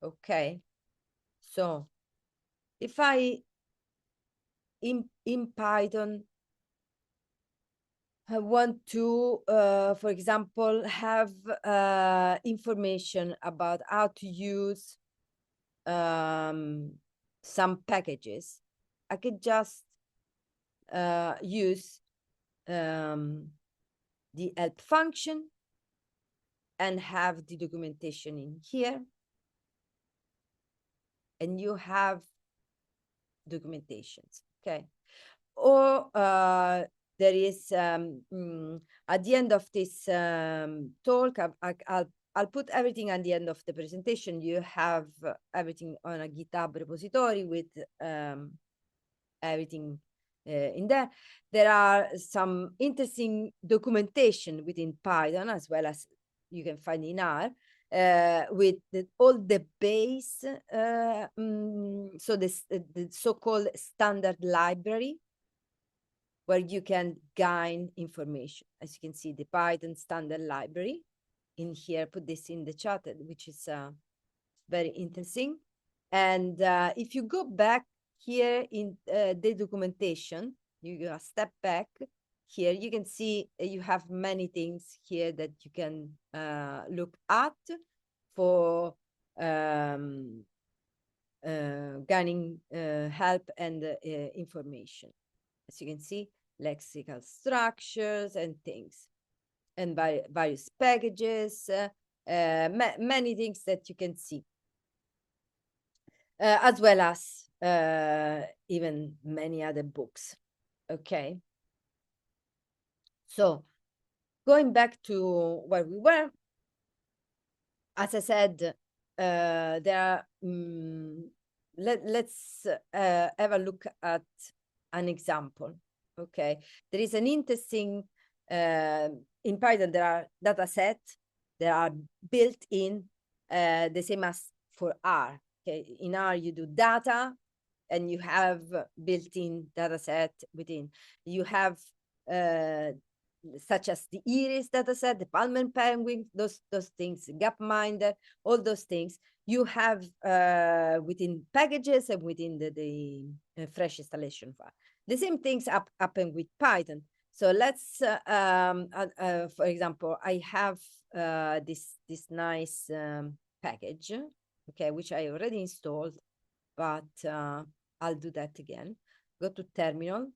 Okay, so if I in Python I want to, for example, have information about how to use some packages, I could just use the help function and have the documentation in here. And you have documentations, okay? Or there is, at the end of this talk, I'll put everything at the end of the presentation. You have everything on a GitHub repository with everything in there. There are some interesting documentation within Python, as well as you can find in R, with all the base, so the so-called standard library, where you can gain information. As you can see, the Python standard library in here, put this in the chat, which is very interesting. And if you go back here in the documentation, you go a step back here, you can see you have many things here that you can look at for gaining help and information. As you can see, lexical structures and things, and by various packages, many things that you can see, as well as even many other books. Okay. So going back to where we were, as I said, let's have a look at an example. Okay, there is an interesting in Python. There are data sets that are built in the same as for R. Okay, in R you do data, and you have built-in data set within. You have such as the Iris dataset, the Palmer Penguin, those things, Gapminder, all those things you have within packages and within the fresh installation file. The same things happen with Python. So let's, for example, I have this nice package, okay, which I already installed, but I'll do that again. Go to terminal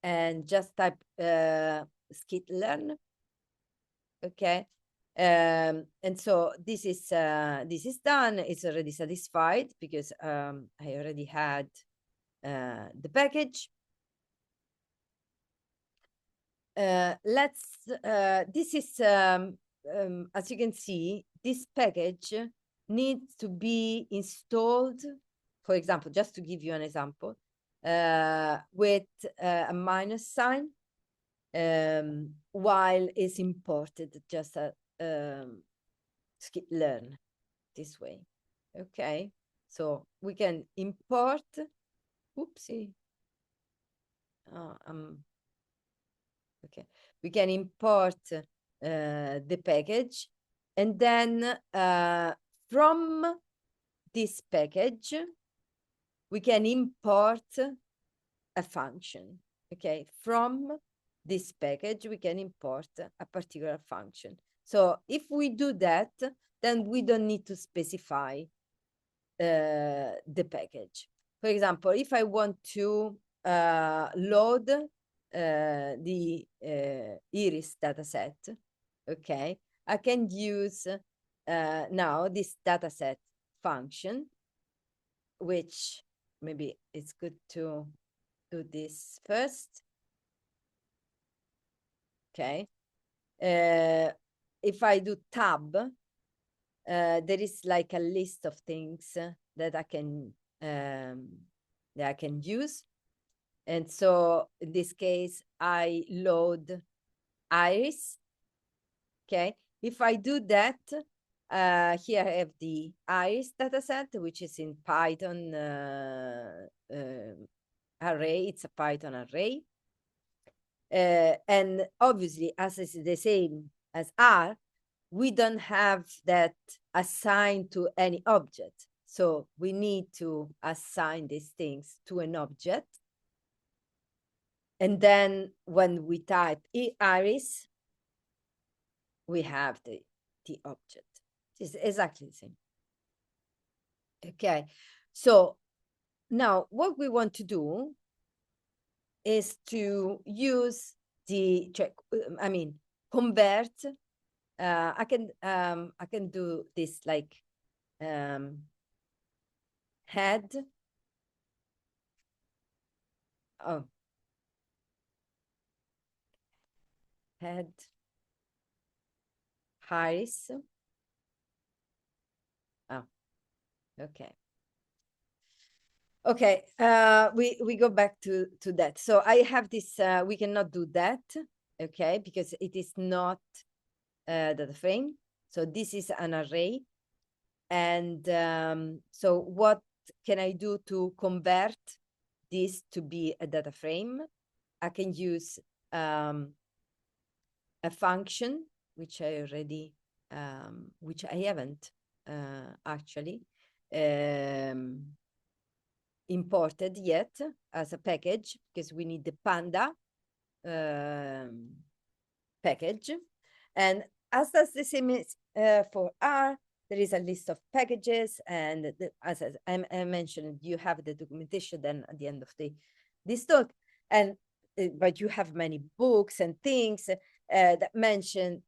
and just type skitlearn. Okay, and so this is done. It's already satisfied because I already had the package. This is as you can see, this package needs to be installed, for example, just to give you an example, with a minus sign, while it's imported just a skitlearn this way. Okay, so we can import, oopsie, okay, we can import the package, and then from this package we can import a function. Okay, from this package we can import a particular function. So if we do that, then we don't need to specify the package. For example, if I want to load the Iris dataset, okay, I can use now this dataset function, which maybe it's good to do this first. Okay, if I do tab, there is like a list of things that I can use. And so in this case, I load Iris. Okay, if I do that, here I have the Iris dataset, which is in Python array. It's a Python array. And obviously, as is the same as R, we don't have that assigned to any object. So we need to assign these things to an object. And then when we type Iris, we have the object. It's exactly the same. Okay, so now what we want to do is to use the, convert. I can do this like head. Oh, head Iris. Okay. Okay, we go back to that. So I have this, we cannot do that, okay, because it is not data frame. So this is an array. And so what can I do to convert this to be a data frame? I can use a function, which I already, which I haven't actually imported yet as a package, because we need the Panda package. And as that's the same as for R, there is a list of packages, and as I mentioned, you have the documentation then at the end of this talk, and but you have many books and things that mention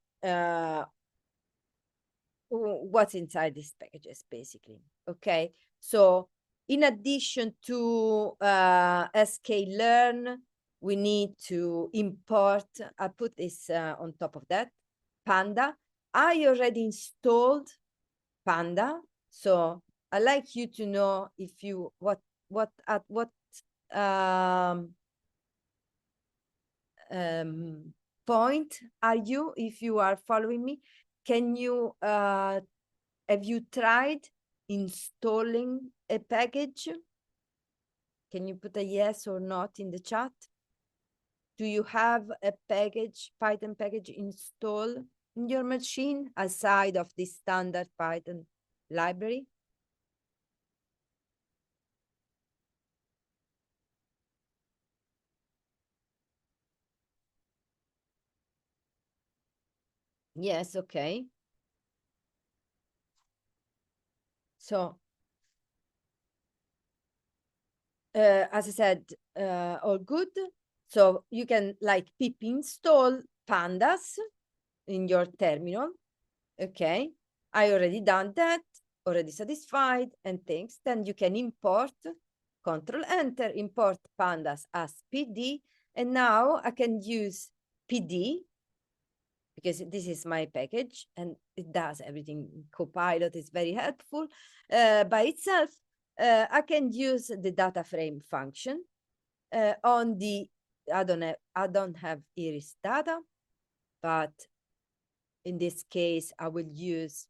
what's inside these packages, basically. Okay, so in addition to sklearn, we need to import, I put this on top of that, Panda. I already installed Panda, so I'd like you to know if you, at what point are you, if you are following me. Can you, have you tried installing a package? Can you put a yes or not in the chat? Do you have a package, Python package installed in your machine aside of the standard Python library? Yes, okay. So, as I said, all good. So you can like pip install pandas in your terminal. Okay, I already done that, already satisfied and things. Then you can import, Control Enter, import pandas as PD. And now I can use PD because this is my package and it does everything. Copilot is very helpful by itself. I can use the data frame function on the, I don't have iris data, but in this case, I will use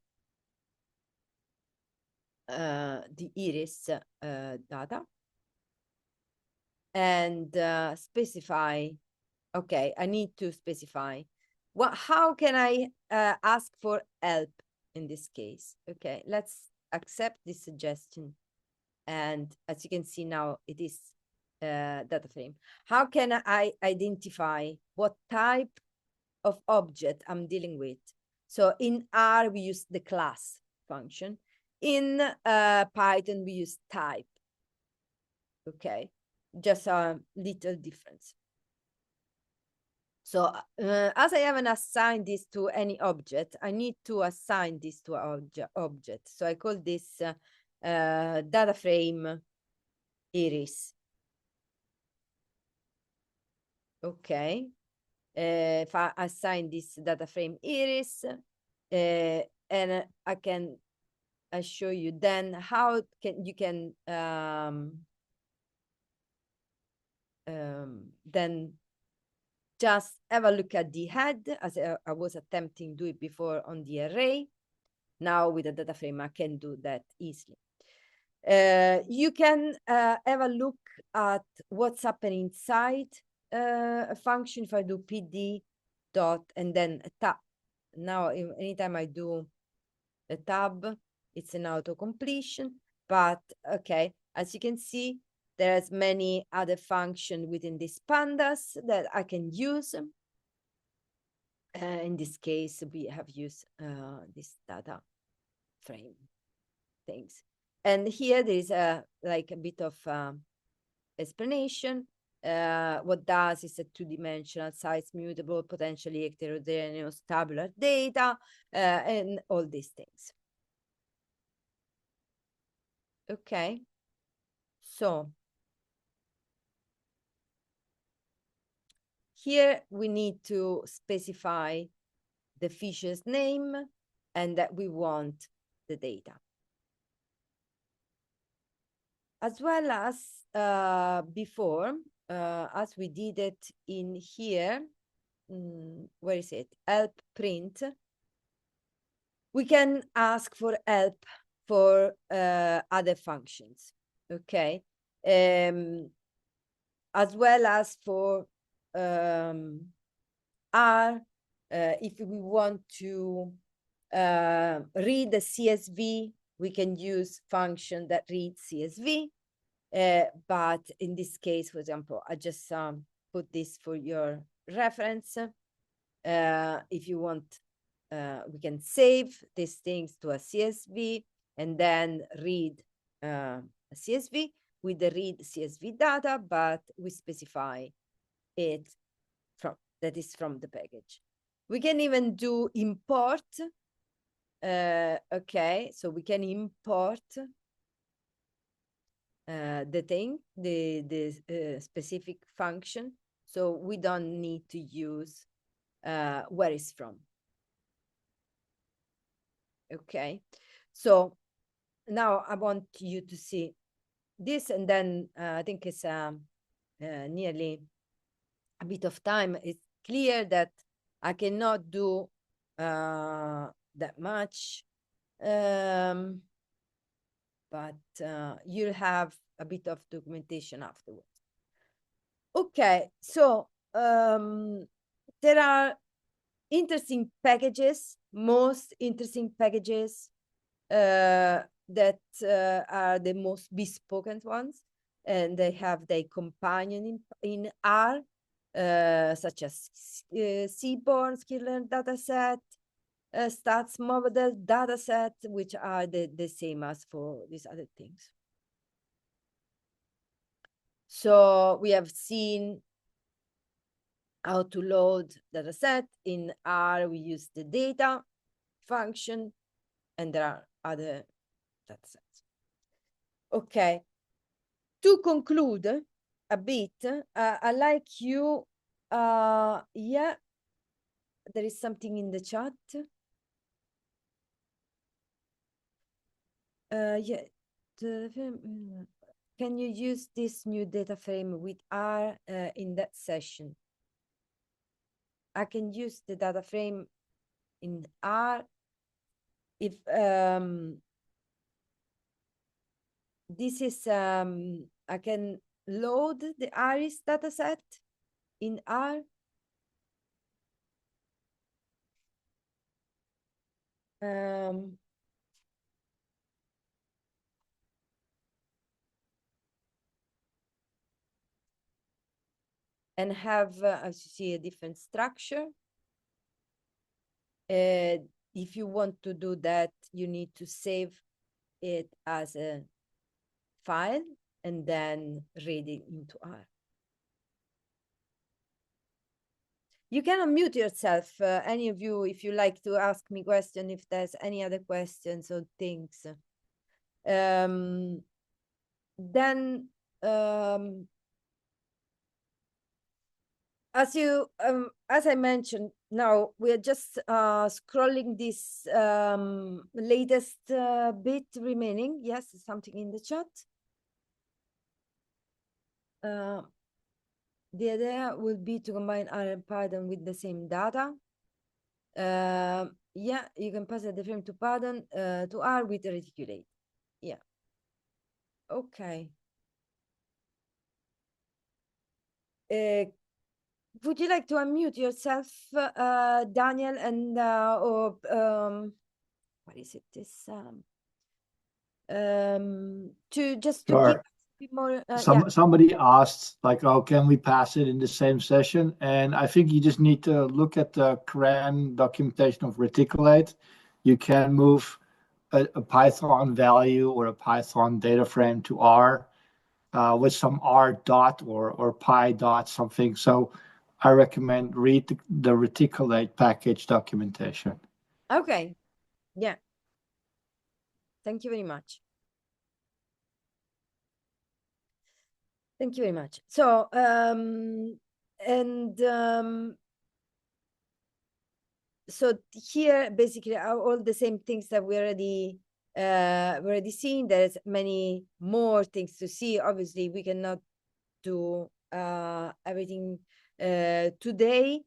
the iris data and specify, okay, I need to specify how can I ask for help in this case? Okay, let's accept this suggestion. And as you can see now, it is data frame. How can I identify what type of object I'm dealing with? So in R, we use the class function. In Python, we use type. Okay, just a little difference. So as I haven't assigned this to any object, I need to assign this to an object. So I call this data frame iris. Okay, if I assign this data frame iris, and I can show you then how you can then just have a look at the head, as I was attempting to do it before on the array. Now with the data frame, I can do that easily. You can have a look at what's happening inside a function. If I do PD dot and then a tab. Now, anytime I do a tab, it's an auto completion. But okay, as you can see, there's many other functions within these pandas that I can use. In this case, we have used this data frame things. And here there is like a bit of explanation. What does is a two-dimensional size mutable, potentially heterogeneous tabular data, and all these things. Okay, so here we need to specify the fish's name and that we want the data. as well as before, as we did it in here, where is it? Help print. We can ask for help for other functions, okay? As well as for R, if we want to read the CSV, we can use function that reads CSV. But in this case, for example, I just put this for your reference. If you want, we can save these things to a CSV and then read a CSV with the read CSV data, but we specify it that is from the package. We can even do import. Okay, so we can import the specific function, so we don't need to use where it's from. Okay, so now I want you to see this, and then I think it's nearly a bit of time. It's clear that I cannot do that much, but you'll have a bit of documentation afterwards. Okay, so there are interesting packages, most interesting packages that are the most bespoke ones, and they have their companion in R, such as Seaborn Skiller dataset, stats model dataset, which are the same as for these other things. So we have seen how to load dataset. In R, we use the data function, and there are other datasets. Okay. To conclude a bit, I like you, yeah, there is something in the chat. Yeah, can you use this new data frame with R in that session? I can use the data frame in R if this is I can load the iris dataset in R. And have, as you see, a different structure. If you want to do that, you need to save it as a file and then read it into R. You can unmute yourself, any of you, if you like to ask me question, if there's any other questions or things. Then, as I mentioned, now we are just scrolling this latest bit remaining. Yes, something in the chat. The idea will be to combine R and Python with the same data. Yeah, you can pass the frame to Python to R with reticulate. Yeah. Okay. Would you like to unmute yourself, Daniel, and or what is it? This to just to give a bit more. Somebody asked, like, oh, can we pass it in the same session? And I think you just need to look at the CRAN documentation of reticulate. You can move a Python value or a Python data frame to R with some R dot or Py dot something. So I recommend read the reticulate package documentation. Okay. Yeah. Thank you very much. Thank you very much. So, so here basically are all the same things that we already already seen. There's many more things to see. Obviously, we cannot do everything today,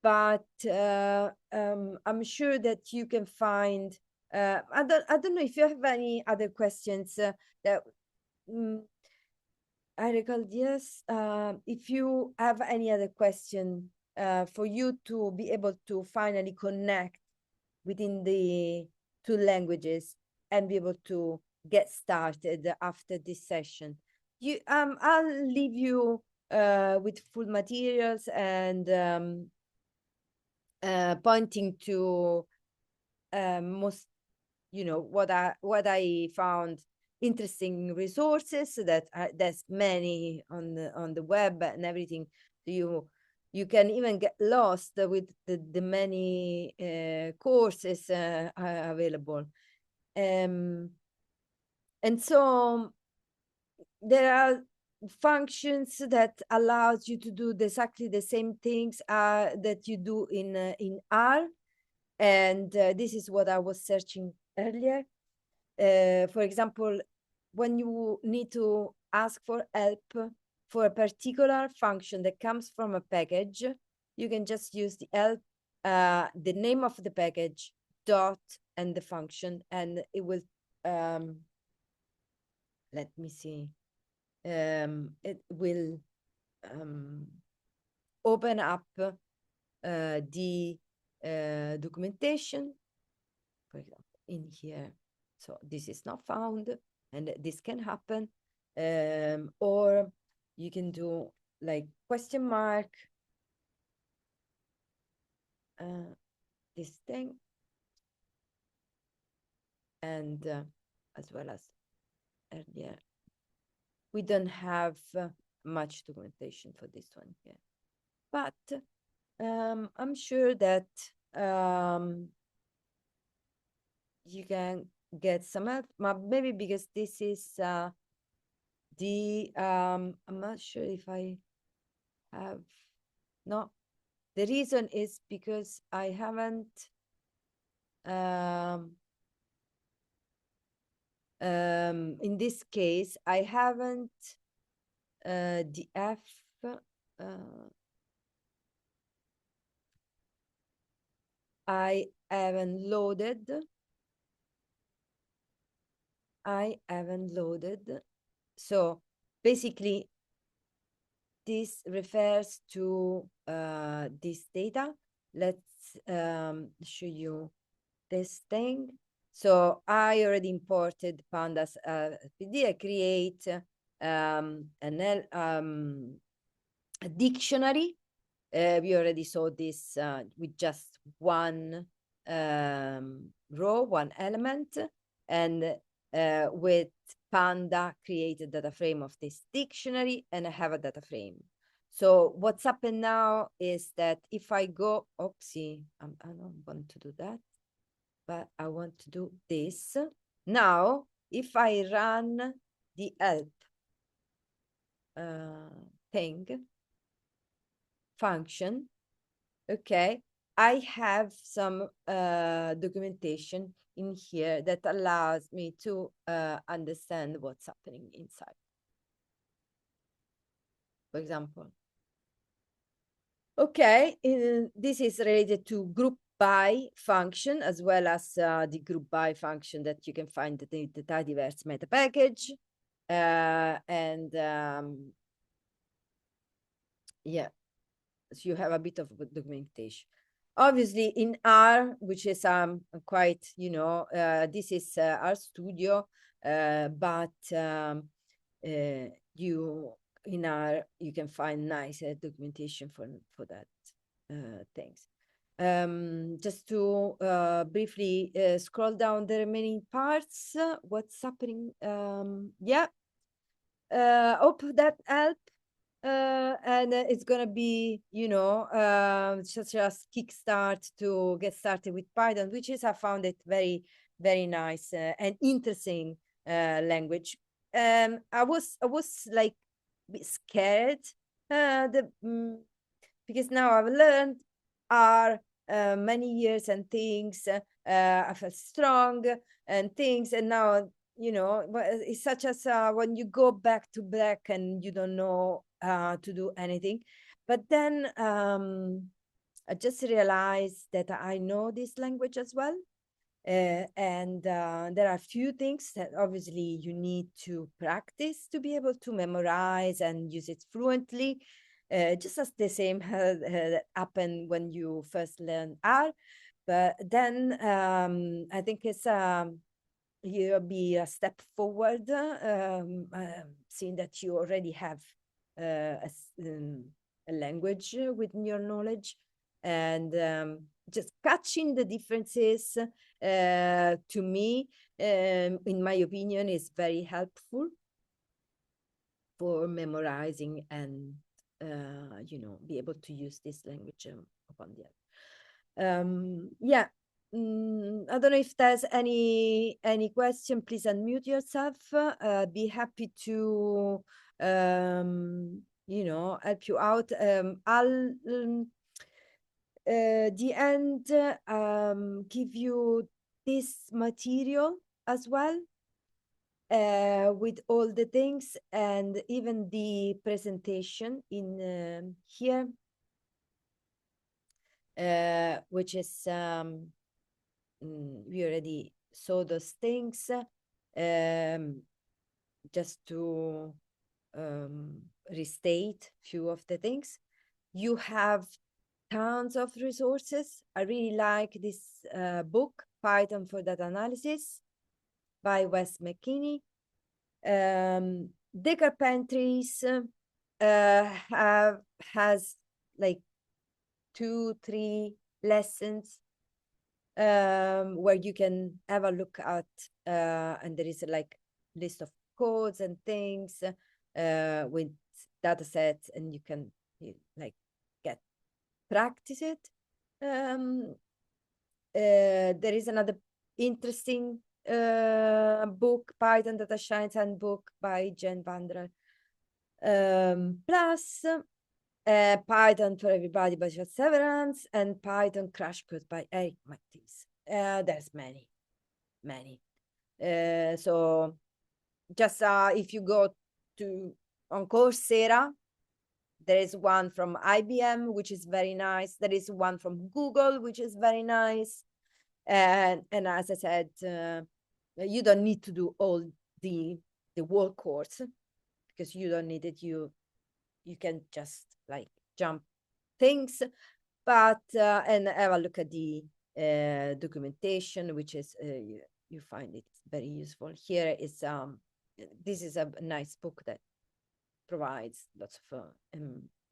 but I'm sure that you can find. I don't know if you have any other questions that. I recall, yes. If you have any other question for you to be able to finally connect within the two languages and be able to get started after this session, I'll leave you with full materials and pointing to most, what I found interesting resources that there's many on the web and everything. You can even get lost with the many courses available. And so there are functions that allows you to do exactly the same things that you do in R. And this is what I was searching earlier. For example, when you need to ask for help for a particular function that comes from a package, you can just use the help, the name of the package, dot, and the function, and it will, let me see, it will open up the documentation, for example, in here. So this is not found, and this can happen. Or you can do like question mark, this thing, and as well as earlier. We don't have much documentation for this one here, but I'm sure that you can get some help, maybe because this is I'm not sure if I have, no, the reason is because I haven't in this case I haven't the F I haven't loaded. So basically, this refers to this data. Let's show you this thing. So I already imported Pandas PD. I create a dictionary. We already saw this with just one row, one element, and with Panda create a data frame of this dictionary, and I have a data frame. So what's happened now is that if I go, oopsie, I don't want to do that, but I want to do this. Now, if I run the help thing, function, okay, I have some documentation in here that allows me to understand what's happening inside. For example, okay, this is related to group by function, as well as the group by function that you can find in the tidyverse meta package. And yeah, so you have a bit of documentation. Obviously in R, which is quite, this is RStudio, but in R you can find nice documentation for that things. Just to briefly scroll down the remaining parts, what's happening? Yeah, hope that helped. And it's gonna be, such a kickstart to get started with Python, which is, I found it very, very nice and interesting language. I was like a bit scared because now I've learned R many years and things, I felt strong and things. And now, you know, it's such as when you go back to black and you don't know to do anything. But then I just realized that I know this language as well. And there are few things that obviously you need to practice to be able to memorize and use it fluently, just as the same that happened when you first learn R. But then I think it's you'll be a step forward, seeing that you already have a language within your knowledge, and just catching the differences to me, in my opinion, is very helpful for memorizing and you know, be able to use this language upon the other. Yeah. I don't know if there's any question. Please unmute yourself. Be happy to you know, help you out. I'll the end give you this material as well, with all the things and even the presentation in here, which is we already saw those things. Just to restate few of the things, you have tons of resources. I really like this book, Python for Data Analysis by Wes McKinney. The Carpentries has like 2-3 lessons where you can have a look at, and there is like list of codes and things with data sets, and you can like practice it. There is another interesting book, Python Data Science Handbook by Jen Vandrer. Plus Python for Everybody by Josh Severance, and Python Crash Course by Eric Mattis. There's many. So just if you go to on Coursera, there is one from IBM, which is very nice. There is one from Google, which is very nice. And as I said, you don't need to do all the whole course, because you don't need it. You can just like jump things, but and have a look at the documentation, which is you find it very useful. Here is this is a nice book that provides lots of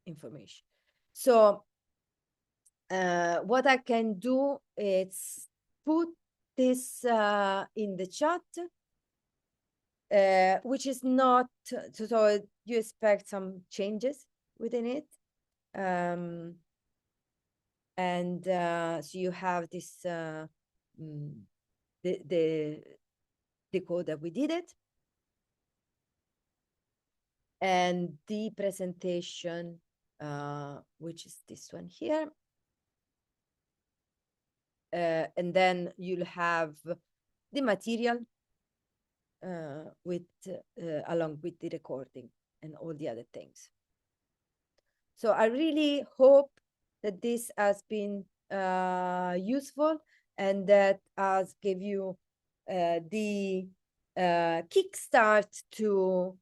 information. So what I can do is put this in the chat, which is not, so you expect some changes within it. And so you have this, the code that we did it, and the presentation, which is this one here. And then you'll have the material with along with the recording and all the other things. So I really hope that this has been useful, and that has give you the kickstart to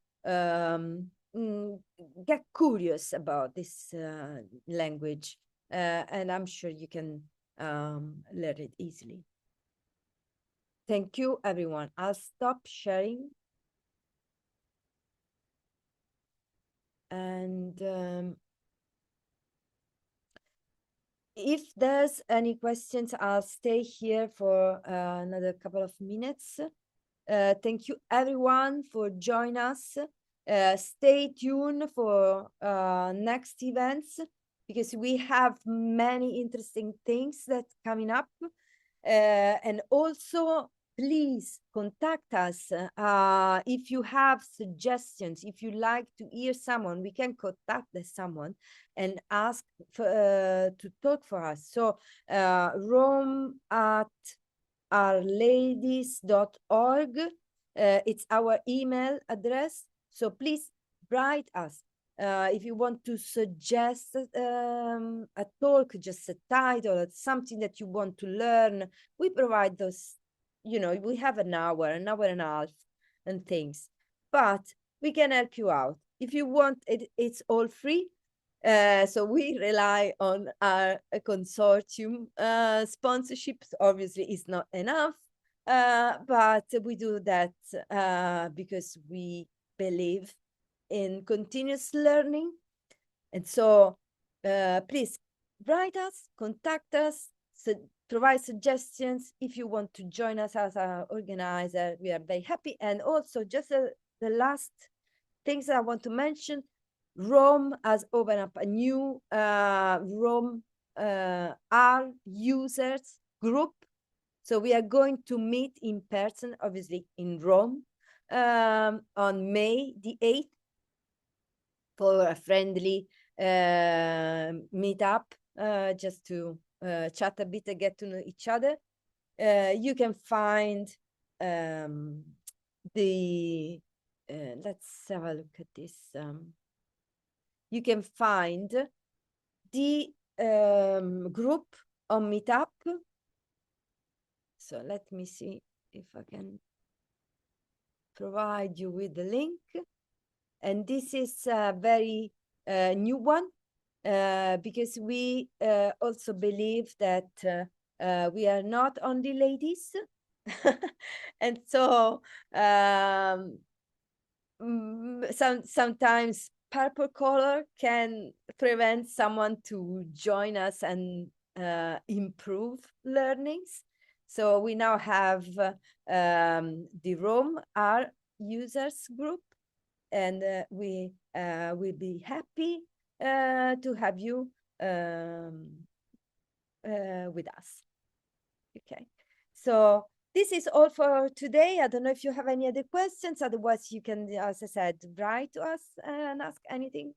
get curious about this language, and I'm sure you can learn it easily. Thank you, everyone. I'll stop sharing. And if there's any questions, I'll stay here for another couple of minutes. Thank you, everyone, for joining us. Stay tuned for next events, because we have many interesting things that's coming up. And also, please contact us if you have suggestions. If you like to hear someone, we can contact someone and ask for, to talk for us. So Rome at rladies.org. It's our email address. So please write us. If you want to suggest a talk, just a title, something that you want to learn, we provide those, you know, we have an hour and a half and things, but we can help you out. If you want it, it's all free. So we rely on our consortium sponsorships. Obviously, it's not enough, but we do that because we believe in continuous learning. And so please write us, contact us, provide suggestions. If you want to join us as an organizer, we are very happy. And also just the last things I want to mention, Rome has opened up a new Rome R users group. So we are going to meet in person, obviously in Rome, on May the 8th for a friendly meetup, just to chat a bit and get to know each other. You can find let's have a look at this. You can find the group on Meetup. So let me see if I can provide you with the link. And this is a very new one because we also believe that we are not only ladies. And so sometimes purple color can prevent someone to join us and improve learnings. So we now have the Rome R users group, and we will be happy to have you with us. Okay, so this is all for today. I don't know if you have any other questions. Otherwise, you can, as I said, write to us and ask anything.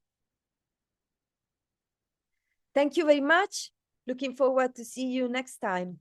Thank you very much. Looking forward to see you next time.